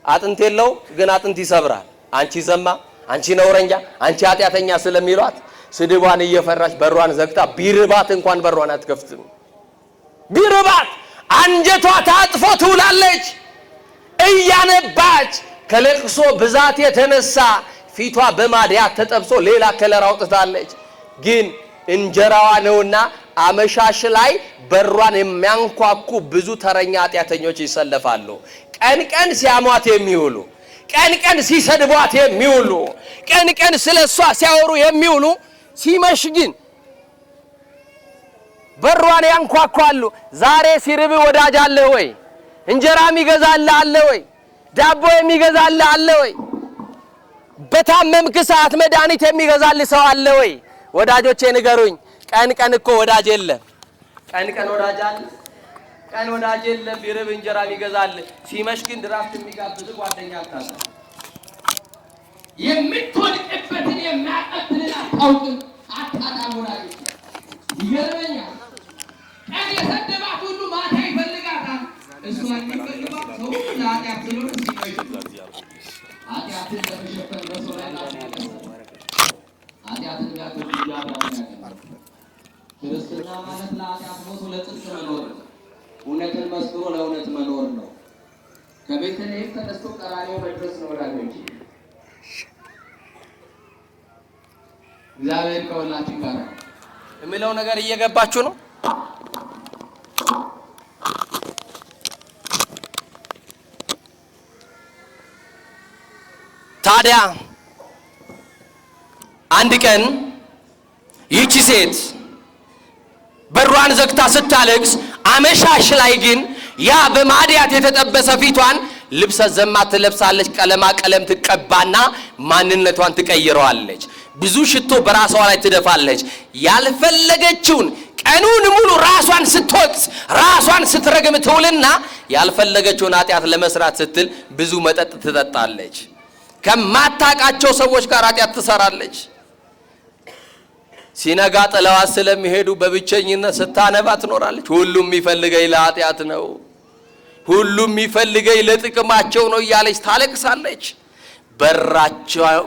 አጥንት የለው ግን አጥንት ይሰብራል። አንቺ ዘማ፣ አንቺ ነውረኛ፣ አንቺ ኃጢአተኛ ስለሚሏት ስድቧን እየፈራች በሯን ዘግታ ቢርባት እንኳን በሯን አትከፍትም። ቢርባት አንጀቷ ታጥፎ ትውላለች። እያነባች ከለቅሶ ብዛት የተነሳ ፊቷ በማዲያት ተጠብሶ ሌላ ከለር አውጥታለች። ግን እንጀራዋ ነውና አመሻሽ ላይ በሯን የሚያንኳኩ ብዙ ተረኛ ኃጢአተኞች ይሰለፋሉ። ቀን ቀን ሲያሟት የሚውሉ፣ ቀን ቀን ሲሰድቧት የሚውሉ፣ ቀን ቀን ስለሷ ሲያወሩ የሚውሉ፣ ሲመሽ ግን በሯን ያንኳኳሉ። ዛሬ ሲርብ ወዳጅ አለ ወይ? እንጀራ የሚገዛልህ አለ ወይ? ዳቦ የሚገዛልህ አለ ወይ? በታመምክ ሰዓት መድኃኒት የሚገዛልህ ሰው አለ ወይ? ወዳጆቼ ንገሩኝ። ቀን ቀን እኮ ወዳጅ የለም። ቀን ቀን ወዳጅ አለ? ቀን ወዳጅ የለም። ቢርብ እንጀራ የሚገዛልህ፣ ሲመሽ ግን ድራፍት የሚጋብዝ ጓደኛ አታጣም። የምትወድቅበትን የሚያቀብልን አታውቅም። አታጣም ወዳጆቼ። ይገርመኛል። ቀን የሰደባት ሁሉ ማታ ይፈልጋታል። እሷን የሚፈልጋት ሰው ለኃጢአት ስለሆነ ሲመሽ ኃጢአትን ለመሸፈን በሰው ላይ ኃጢአትን ጋር ክርስትና ማለት ለኃጢአት ሞቶ ለጽድቅ መኖር ነው። እውነትን መስክሮ ለእውነት መኖር ነው። ከቤተልሔም ተነስቶ ቀራንዮ መድረስ ነው። ወዳጆች እግዚአብሔር ከሁላችን ጋር ነው። የሚለው ነገር እየገባችሁ ነው? ታዲያ አንድ ቀን ይህች ሴት በሯን ዘግታ ስታለቅስ አመሻሽ ላይ ግን ያ በማዲያት የተጠበሰ ፊቷን ልብሰ ዘማት ትለብሳለች። ቀለማ ቀለም ትቀባና ማንነቷን ትቀይረዋለች። ብዙ ሽቶ በራሷ ላይ ትደፋለች። ያልፈለገችውን ቀኑን ሙሉ ራሷን ስትወቅስ ራሷን ስትረግም ትውልና ያልፈለገችውን ኃጢአት ለመስራት ስትል ብዙ መጠጥ ትጠጣለች። ከማታቃቸው ሰዎች ጋር ኃጢአት ትሰራለች። ሲነጋ ጥለዋ ስለሚሄዱ በብቸኝነት ስታነባ ትኖራለች። ሁሉም የሚፈልገኝ ለኃጢአት ነው፣ ሁሉም የሚፈልገኝ ለጥቅማቸው ነው እያለች ታለቅሳለች።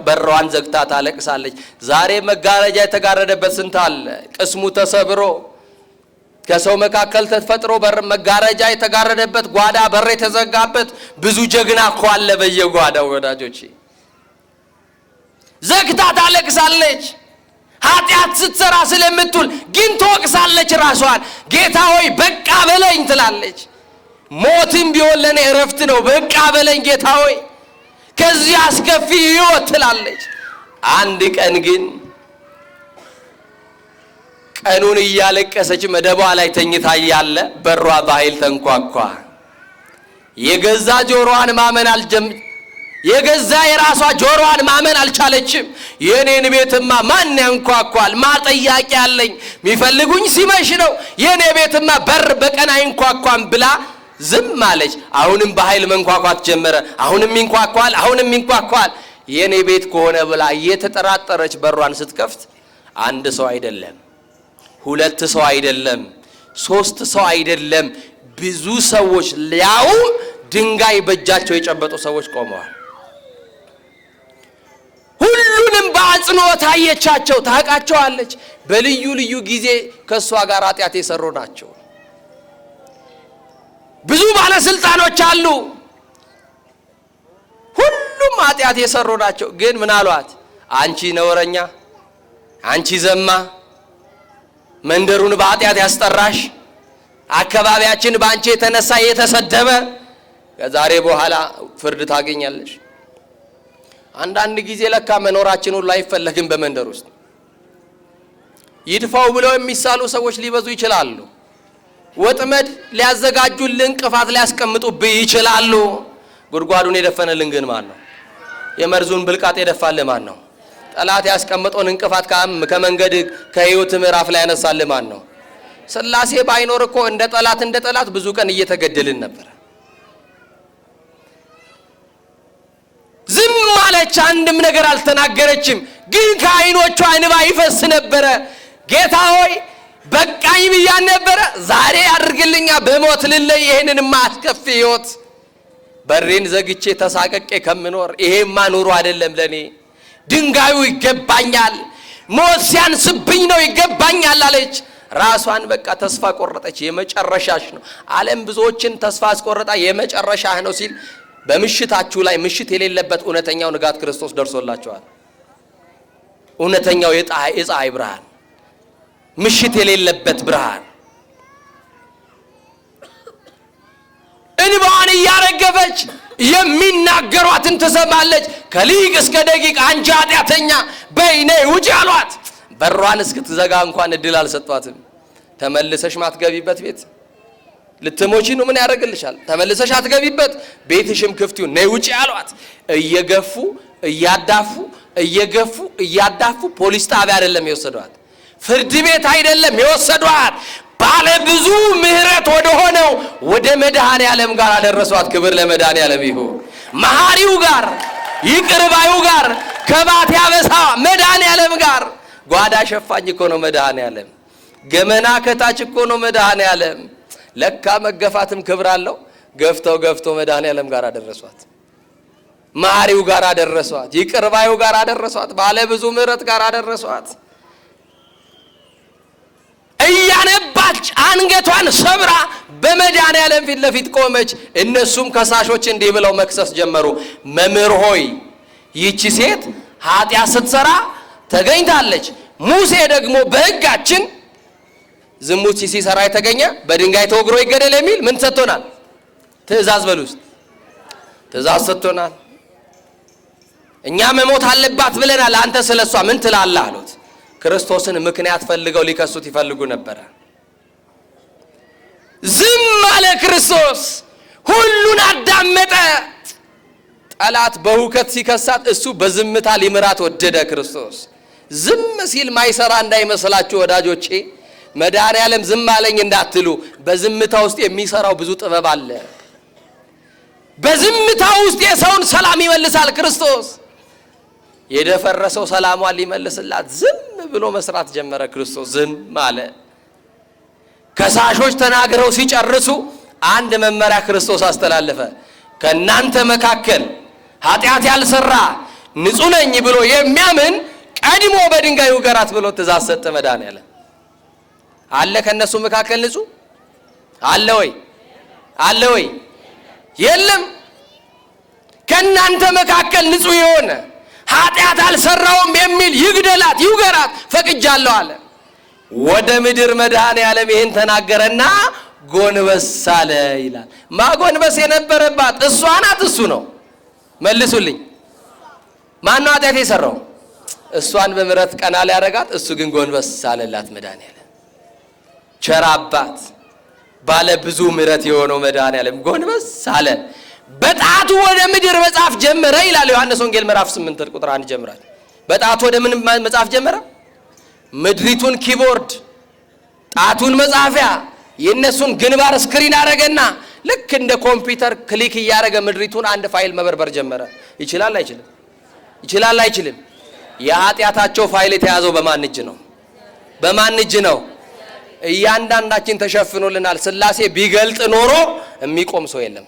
በሯን ዘግታ ታለቅሳለች። ዛሬ መጋረጃ የተጋረደበት ስንት አለ። ቅስሙ ተሰብሮ ከሰው መካከል ተፈጥሮ መጋረጃ የተጋረደበት ጓዳ በር የተዘጋበት ብዙ ጀግና እኮ አለ በየጓዳው። ወዳጆቼ ዘግታ ታለቅሳለች። ኃጢአት ስትሰራ ስለምትውል ግን ትወቅሳለች ራሷን። ጌታ ሆይ በቃ በለኝ ትላለች። ሞትም ቢሆን ለኔ እረፍት ነው፣ በቃ በለኝ ጌታ ሆይ ከዚህ አስከፊ ሕይወት ትላለች። አንድ ቀን ግን ቀኑን እያለቀሰች መደቧ ላይ ተኝታ ያለ በሯ በኃይል ተንኳኳ። የገዛ የራሷ ጆሮዋን ማመን አልቻለችም። የኔን ቤትማ ማን ያንኳኳል? ማጠያቂ ያለኝ የሚፈልጉኝ ሲመሽ ነው። የኔ ቤትማ በር በቀን አይንኳኳም ብላ ዝም አለች። አሁንም በኃይል መንኳኳት ጀመረ። አሁንም ይንኳኳል። የኔ ቤት ከሆነ ብላ እየተጠራጠረች በሯን ስትከፍት አንድ ሰው አይደለም፣ ሁለት ሰው አይደለም፣ ሶስት ሰው አይደለም፣ ብዙ ሰዎች ያውም ድንጋይ በእጃቸው የጨበጡ ሰዎች ቆመዋል። ሁሉንም በአጽንኦት አየቻቸው፣ ታውቃቸዋለች። በልዩ ልዩ ጊዜ ከእሷ ጋር ኃጢአት የሰሩ ናቸው። ብዙ ባለስልጣኖች አሉ፣ ሁሉም ኃጢአት የሰሩ ናቸው። ግን ምን አሏት? አንቺ ነውረኛ፣ አንቺ ዘማ፣ መንደሩን በኃጢአት ያስጠራሽ፣ አካባቢያችን በአንቺ የተነሳ የተሰደበ፣ ከዛሬ በኋላ ፍርድ ታገኛለሽ። አንዳንድ ጊዜ ለካ መኖራችን ሁሉ አይፈለግም። በመንደር ውስጥ ይድፋው ብለው የሚሳሉ ሰዎች ሊበዙ ይችላሉ። ወጥመድ ሊያዘጋጁልን እንቅፋት ሊያስቀምጡብህ ይችላሉ። ጉድጓዱን የደፈነልን ግን ማን ነው? የመርዙን ብልቃጥ የደፋልን ማን ነው? ጠላት ያስቀምጠውን እንቅፋት ከመንገድ ከህይወት ምዕራፍ ላይ ያነሳልን ማን ነው? ሥላሴ ባይኖር እኮ እንደ ጠላት ብዙ ቀን እየተገደልን ነበር። ዝም አለች፣ አንድም ነገር አልተናገረችም። ግን ከዓይኖቿ እንባ ይፈስ ነበረ። ጌታ ሆይ በቃኝ ብያን ነበረ፣ ዛሬ አድርግልኛ፣ በሞት ልለይ ይሄንን ማስከፍ ህይወት። በሬን ዘግቼ ተሳቀቄ ከምኖር ይሄማ ኑሮ አይደለም ለኔ። ድንጋዩ ይገባኛል፣ ሞት ሲያንስብኝ ነው ይገባኛል አለች። ራሷን በቃ ተስፋ ቆረጠች። የመጨረሻሽ ነው። ዓለም ብዙዎችን ተስፋ አስቆረጣ። የመጨረሻህ ነው ሲል በምሽታችሁ ላይ ምሽት የሌለበት እውነተኛው ንጋት ክርስቶስ ደርሶላችኋል። እውነተኛው የፀሐይ ብርሃን፣ ምሽት የሌለበት ብርሃን። እንባዋን እያረገፈች የሚናገሯትን ትሰማለች። ከሊቅ እስከ ደቂቅ አንቺ ኃጢአተኛ በይ ነይ ውጪ አሏት። በሯን እስክትዘጋ እንኳን እድል አልሰጧትም። ተመልሰሽ ማትገቢበት ቤት ልትሞቺ ነው፣ ምን ያደርግልሻል? ተመልሰሽ አትገቢበት፣ ቤትሽም ክፍት ይሁን፣ ነይ ውጪ አሏት። እየገፉ እያዳፉ ፖሊስ ጣቢያ አይደለም የወሰዷት፣ ፍርድ ቤት አይደለም የወሰዷት፣ ባለ ብዙ ምሕረት ወደ ሆነው ወደ መድኃኔ ዓለም ጋር አደረሷት። ክብር ለመድኃኔ ዓለም ይሁን። መሐሪው ጋር፣ ይቅር ባዩ ጋር፣ ከባት ያበሳ መድኃኔ ዓለም ጋር። ጓዳ ሸፋኝ እኮ ነው መድኃኔ ዓለም። ገመና ከታች እኮ ነው መድኃኔ ዓለም። ለካ መገፋትም ክብር አለው። ገፍተው መድኃኔ ዓለም ጋር አደረሷት። መሐሪው ጋር አደረሷት። ይቅር ባዩ ጋር አደረሷት። ባለ ብዙ ምሕረት ጋር አደረሷት። እያነባች አንገቷን ሰብራ በመድኃኔ ዓለም ፊት ለፊት ቆመች። እነሱም ከሳሾች እንዲህ ብለው መክሰስ ጀመሩ። መምህር ሆይ ይህች ሴት ኃጢአት ስትሰራ ተገኝታለች። ሙሴ ደግሞ በሕጋችን ዝሙት ሲሰራ የተገኘ በድንጋይ ተወግሮ ይገደል የሚል ምን ሰጥቶናል? ትእዛዝ በሉ ውስጥ ትእዛዝ ሰጥቶናል። እኛ መሞት አለባት ብለናል። አንተ ስለሷ ምን ትላለህ አሉት። ክርስቶስን ምክንያት ፈልገው ሊከሱት ይፈልጉ ነበረ። ዝም አለ ክርስቶስ። ሁሉን አዳመጠ። ጠላት በሁከት ሲከሳት እሱ በዝምታ ሊምራት ወደደ። ክርስቶስ ዝም ሲል ማይሰራ እንዳይመስላችሁ ወዳጆቼ። መድኃኔ ዓለም ዝም አለኝ እንዳትሉ። በዝምታ ውስጥ የሚሰራው ብዙ ጥበብ አለ። በዝምታ ውስጥ የሰውን ሰላም ይመልሳል ክርስቶስ። የደፈረሰው ሰላሟን ሊመልስላት ዝም ብሎ መስራት ጀመረ። ክርስቶስ ዝም አለ። ከሳሾች ተናግረው ሲጨርሱ አንድ መመሪያ ክርስቶስ አስተላለፈ። ከናንተ መካከል ኃጢአት ያልሰራ ንጹህ ነኝ ብሎ የሚያምን ቀድሞ በድንጋይ ውገራት ብሎ ትእዛዝ ሰጠ። መድኃኒዓለም አለ ከነሱ መካከል ንጹህ አለ ወይ? አለ ወይ? የለም። ከናንተ መካከል ንጹህ የሆነ ኃጢአት አልሰራውም የሚል ይግደላት ይውገራት ፈቅጃለሁ አለ። ወደ ምድር መድኃኒዓለም ይሄን ተናገረና ጎንበስ አለ ይላል። ማጎንበስ የነበረባት እሷ ናት እሱ ነው? መልሱልኝ። ማን ነው ኃጢአት የሰራው? እሷን በምሕረት ቀና ሊያረጋት፣ እሱ ግን ጎንበስ አለላት መድኃኒዓለም። ቸር አባት ባለ ብዙ ምሕረት የሆነው መድኃኒዓለም ጎንበስ አለ። በጣቱ ወደ ምድር መጻፍ ጀመረ ይላል ዮሐንስ ወንጌል ምዕራፍ 8 ቁጥር 1 ጀምራል። በጣቱ ወደ ምን መጻፍ ጀመረ? ምድሪቱን ኪቦርድ፣ ጣቱን መጻፊያ፣ የነሱን ግንባር ስክሪን አረገና ልክ እንደ ኮምፒውተር ክሊክ እያረገ ምድሪቱን አንድ ፋይል መበርበር ጀመረ። ይችላል አይችልም? ይችላል አይችልም? የኃጢአታቸው ፋይል የተያዘው በማን እጅ ነው? በማን እጅ ነው? እያንዳንዳችን ተሸፍኖልናል። ሥላሴ ቢገልጥ ኖሮ የሚቆም ሰው የለም።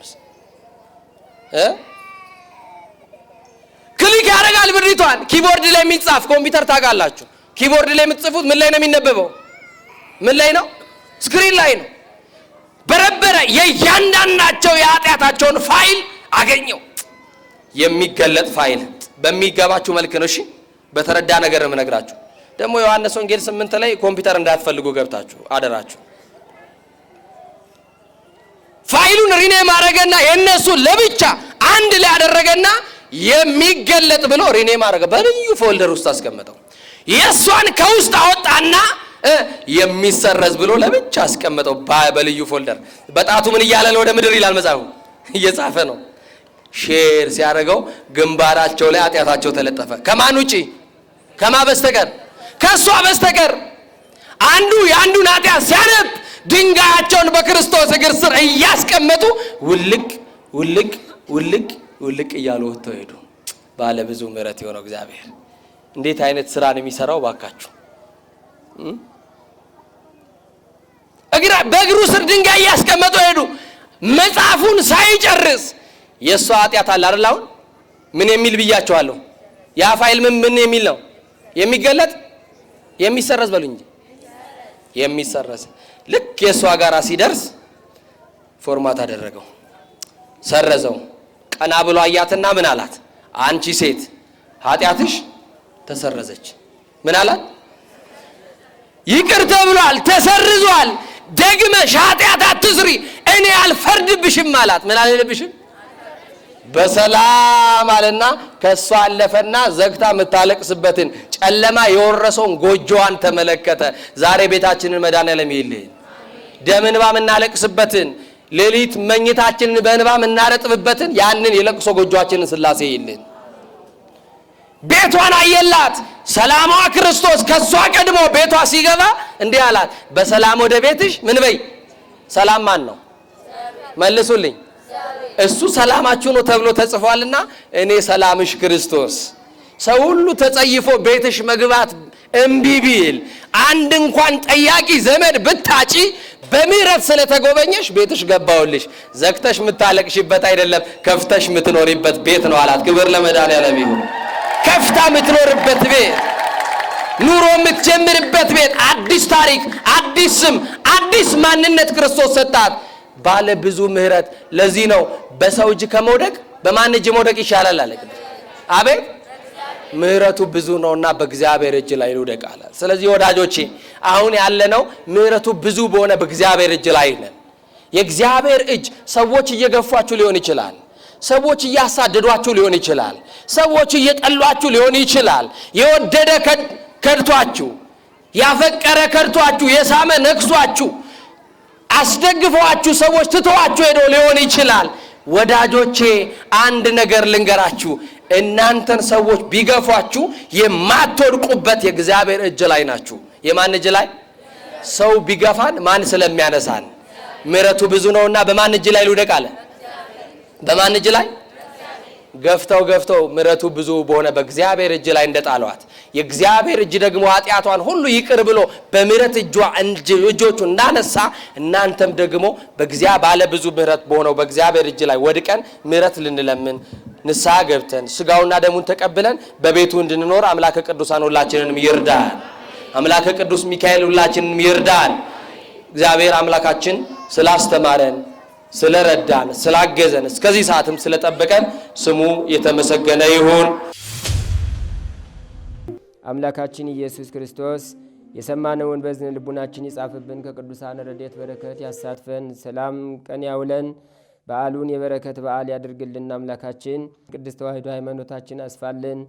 ክሊክ ያደርጋል ምድሪቷን። ኪቦርድ ላይ የሚጻፍ ኮምፒውተር ታውቃላችሁ። ኪቦርድ ላይ የምትጽፉት ምን ላይ ነው የሚነበበው? ምን ላይ ነው? ስክሪን ላይ ነው። በረበረ። የእያንዳንዳቸው የኃጢአታቸውን ፋይል አገኘው። የሚገለጥ ፋይል በሚገባችሁ መልክ ነው። እሺ፣ በተረዳ ነገር ነው የምነግራችሁ። ደግሞ ዮሐንስ ወንጌል 8 ላይ ኮምፒውተር እንዳትፈልጉ ገብታችሁ አደራችሁ። ፋይሉን ሪኔም አረገና የነሱ ለብቻ አንድ ላይ አደረገና የሚገለጥ ብሎ ሪኔም አረገ። በልዩ ፎልደር ውስጥ አስቀመጠው። የሷን ከውስጥ አወጣና የሚሰረዝ ብሎ ለብቻ አስቀመጠው በልዩ ፎልደር። በጣቱ ምን እያለ ነው? ወደ ምድር ይላል መጽሐፉ፣ እየጻፈ ነው። ሼር ሲያደርገው ግንባራቸው ላይ ኃጢአታቸው ተለጠፈ። ከማን ውጪ? ከማ በስተቀር? ከሷ በስተቀር። አንዱ የአንዱን ኃጢአት ሲያነብ ድንጋያቸውን በክርስቶስ እግር ስር እያስቀመጡ ውልቅ ውልቅ ውልቅ ውልቅ እያሉ ወጥተው ሄዱ። ባለ ብዙ ምሕረት የሆነው እግዚአብሔር እንዴት አይነት ስራ ነው የሚሰራው ባካችሁ! በእግሩ ስር ድንጋይ እያስቀመጡ ሄዱ። መጽሐፉን ሳይጨርስ የሷ ኃጢአት አለ አይደል? አሁን ምን የሚል ብያቸዋለሁ? ያ ፋይል ምን የሚል ነው? የሚገለጥ የሚሰረዝ በሉ እንጂ የሚሰረዝ። ልክ የሷ ጋራ ሲደርስ ፎርማት አደረገው፣ ሰረዘው። ቀና ብሎ አያትና ምን አላት? አንቺ ሴት ኃጢአትሽ ተሰረዘች። ምን አላት? ይቅር ተብሏል፣ ተሰርዟል። ደግመሽ ኃጢአት አትስሪ፣ እኔ አልፈርድብሽም አላት። ምን አልልብሽም? በሰላም አለና ከሷ አለፈና ዘግታ የምታለቅስበትን ጨለማ የወረሰውን ጎጆዋን ተመለከተ። ዛሬ ቤታችንን መድኃኒዓለም ይልህን፣ ደም እንባ የምናለቅስበትን፣ ሌሊት መኝታችንን በእንባ የምናረጥብበትን ያንን የለቅሶ ጎጆዋችንን ሥላሴ ይልህን። ቤቷን አየላት። ሰላሟ ክርስቶስ ከሷ ቀድሞ ቤቷ ሲገባ እንዲህ አላት፣ በሰላም ወደ ቤትሽ ምን በይ። ሰላም ማን ነው? መልሱልኝ። እሱ ሰላማችሁ ነው ተብሎ ተጽፏልና እኔ ሰላምሽ ክርስቶስ። ሰው ሁሉ ተጸይፎ ቤትሽ መግባት እምቢ ቢል፣ አንድ እንኳን ጠያቂ ዘመድ ብታጪ በምህረት ስለተጎበኘሽ ቤትሽ ገባውልሽ። ዘግተሽ የምታለቅሽበት አይደለም፣ ከፍተሽ የምትኖሪበት ቤት ነው አላት። ክብር ለመድኃኒዓለም ይሁን። ከፍታ የምትኖርበት ቤት፣ ኑሮ የምትጀምርበት ቤት፣ አዲስ ታሪክ፣ አዲስ ስም፣ አዲስ ማንነት ክርስቶስ ሰጣት። ባለ ብዙ ምህረት። ለዚህ ነው በሰው እጅ ከመውደቅ በማን እጅ መውደቅ ይሻላል አለ። አቤት ምህረቱ ብዙ ነውና በእግዚአብሔር እጅ ላይ ልውደቅ አለ። ስለዚህ ወዳጆቼ አሁን ያለነው ምህረቱ ብዙ በሆነ በእግዚአብሔር እጅ ላይ ነን። የእግዚአብሔር እጅ ሰዎች እየገፏችሁ ሊሆን ይችላል። ሰዎች እያሳደዷችሁ ሊሆን ይችላል። ሰዎች እየጠሏችሁ ሊሆን ይችላል። የወደደ ከድቷችሁ፣ ያፈቀረ ከድቷችሁ፣ የሳመ ነክሷችሁ፣ አስደግፈዋችሁ ሰዎች ትተዋችሁ ሄዶ ሊሆን ይችላል። ወዳጆቼ አንድ ነገር ልንገራችሁ፣ እናንተን ሰዎች ቢገፏችሁ የማትወድቁበት የእግዚአብሔር እጅ ላይ ናችሁ። የማን እጅ ላይ? ሰው ቢገፋን ማን ስለሚያነሳን? ምህረቱ ብዙ ነውና በማን እጅ ላይ ልውደቅ አለ? በማን እጅ ላይ? ገፍተው ምሕረቱ ብዙ በሆነ በእግዚአብሔር እጅ ላይ እንደጣሏት የእግዚአብሔር እጅ ደግሞ ኃጢአቷን ሁሉ ይቅር ብሎ በምሕረት እጆቹ እንዳነሳ እናንተም ደግሞ በእግዚአብሔር ባለ ብዙ ምሕረት በሆነው በእግዚአብሔር እጅ ላይ ወድቀን ምሕረት ልንለምን ንስሐ ገብተን ስጋውና ደሙን ተቀብለን በቤቱ እንድንኖር አምላከ ቅዱሳን ሁላችንንም ይርዳን። አምላከ ቅዱስ ሚካኤል ሁላችንንም ይርዳን። እግዚአብሔር አምላካችን ስላስተማረን ስለረዳን ስላገዘን እስከዚህ ሰዓትም ስለጠበቀን ስሙ የተመሰገነ ይሁን። አምላካችን ኢየሱስ ክርስቶስ የሰማነውን በዝን ልቡናችን ይጻፍብን፣ ከቅዱሳን ረድኤት በረከት ያሳትፈን፣ ሰላም ቀን ያውለን፣ በዓሉን የበረከት በዓል ያድርግልን። አምላካችን ቅድስት ተዋሕዶ ሃይማኖታችን አስፋልን፣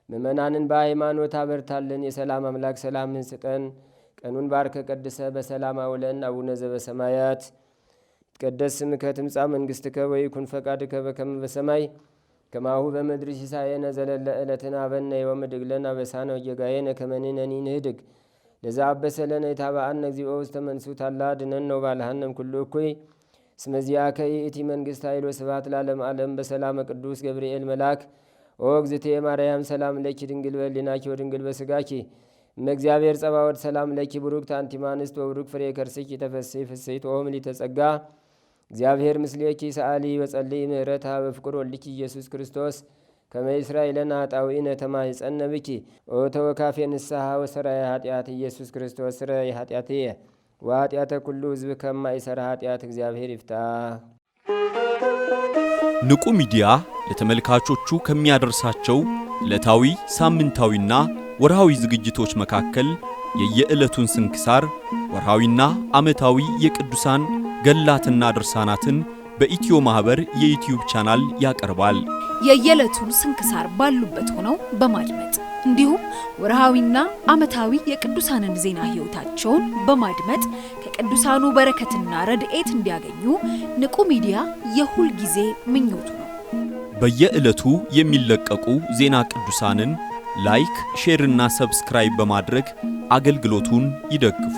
ምእመናንን በሃይማኖት አበርታልን። የሰላም አምላክ ሰላምን ስጠን። ቀኑን ባርከ ቀድሰ በሰላም አውለን። አቡነ ዘበሰማያት ይትቀደስ ስምከ ትምጻእ መንግሥትከ ወይኩን ፈቃድከ በከመ በሰማይ ከማሁ በምድር ሲሳየነ ዘለለ ዕለትነ ሀበነ ዮም ወኅድግ ለነ አበሳነ ወጌጋየነ ከመ ንሕነኒ ንኅድግ ለዘአበሰ ለነ ኢታብአነ እግዚኦ ውስተ መንሱት አላ አድኅነነ ወባልሐነ እምኩሉ እኩይ እስመ ዚአከ ይእቲ መንግሥት ኃይል ወስብሐት ለዓለመ ዓለም። በሰላመ ቅዱስ ገብርኤል መልአክ ኦ እግዝእትየ ማርያም ሰላም ለኪ ድንግል በሕሊናኪ ወድንግል በሥጋኪ እመእግዚአብሔር ጸባዖት ሰላም ለኪ ቡሩክት አንቲ እምአንስት ወቡሩክ ፍሬ ከርሥኪ ተፈሥሒ ፍሥሕት ኦ ምልዕተ ጸጋ እግዚአብሔር ምስሌኪ ሰአሊ በጸልይ ምህረታ በፍቅር ወልኪ ኢየሱስ ክርስቶስ ከመ ይሥራይ ለነ ኃጣውኢነ ተማኅፀነ ብኪ ኦ ተወካፌ ንስሐ ወሰራይ ኃጢአት ኢየሱስ ክርስቶስ ስረይ ኃጢአትየ ወኃጢአተ ኩሉ ሕዝብ ከማይሠራ ኃጢአት እግዚአብሔር ይፍታ። ንቁ ሚዲያ ለተመልካቾቹ ከሚያደርሳቸው ዕለታዊ ሳምንታዊና ወርሃዊ ዝግጅቶች መካከል የየዕለቱን ስንክሳር ወርሃዊና ዓመታዊ የቅዱሳን ገላትና ድርሳናትን በኢትዮ ማህበር የዩቲዩብ ቻናል ያቀርባል። የየዕለቱን ስንክሳር ባሉበት ሆነው በማድመጥ እንዲሁም ወርሃዊና ዓመታዊ የቅዱሳንን ዜና ሕይወታቸውን በማድመጥ ከቅዱሳኑ በረከትና ረድኤት እንዲያገኙ ንቁ ሚዲያ የሁል ጊዜ ምኞቱ ነው። በየዕለቱ የሚለቀቁ ዜና ቅዱሳንን ላይክ፣ ሼርና ሰብስክራይብ በማድረግ አገልግሎቱን ይደግፉ።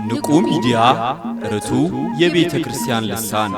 ንቁ ሚዲያ ርቱ የቤተ ክርስቲያን ልሳን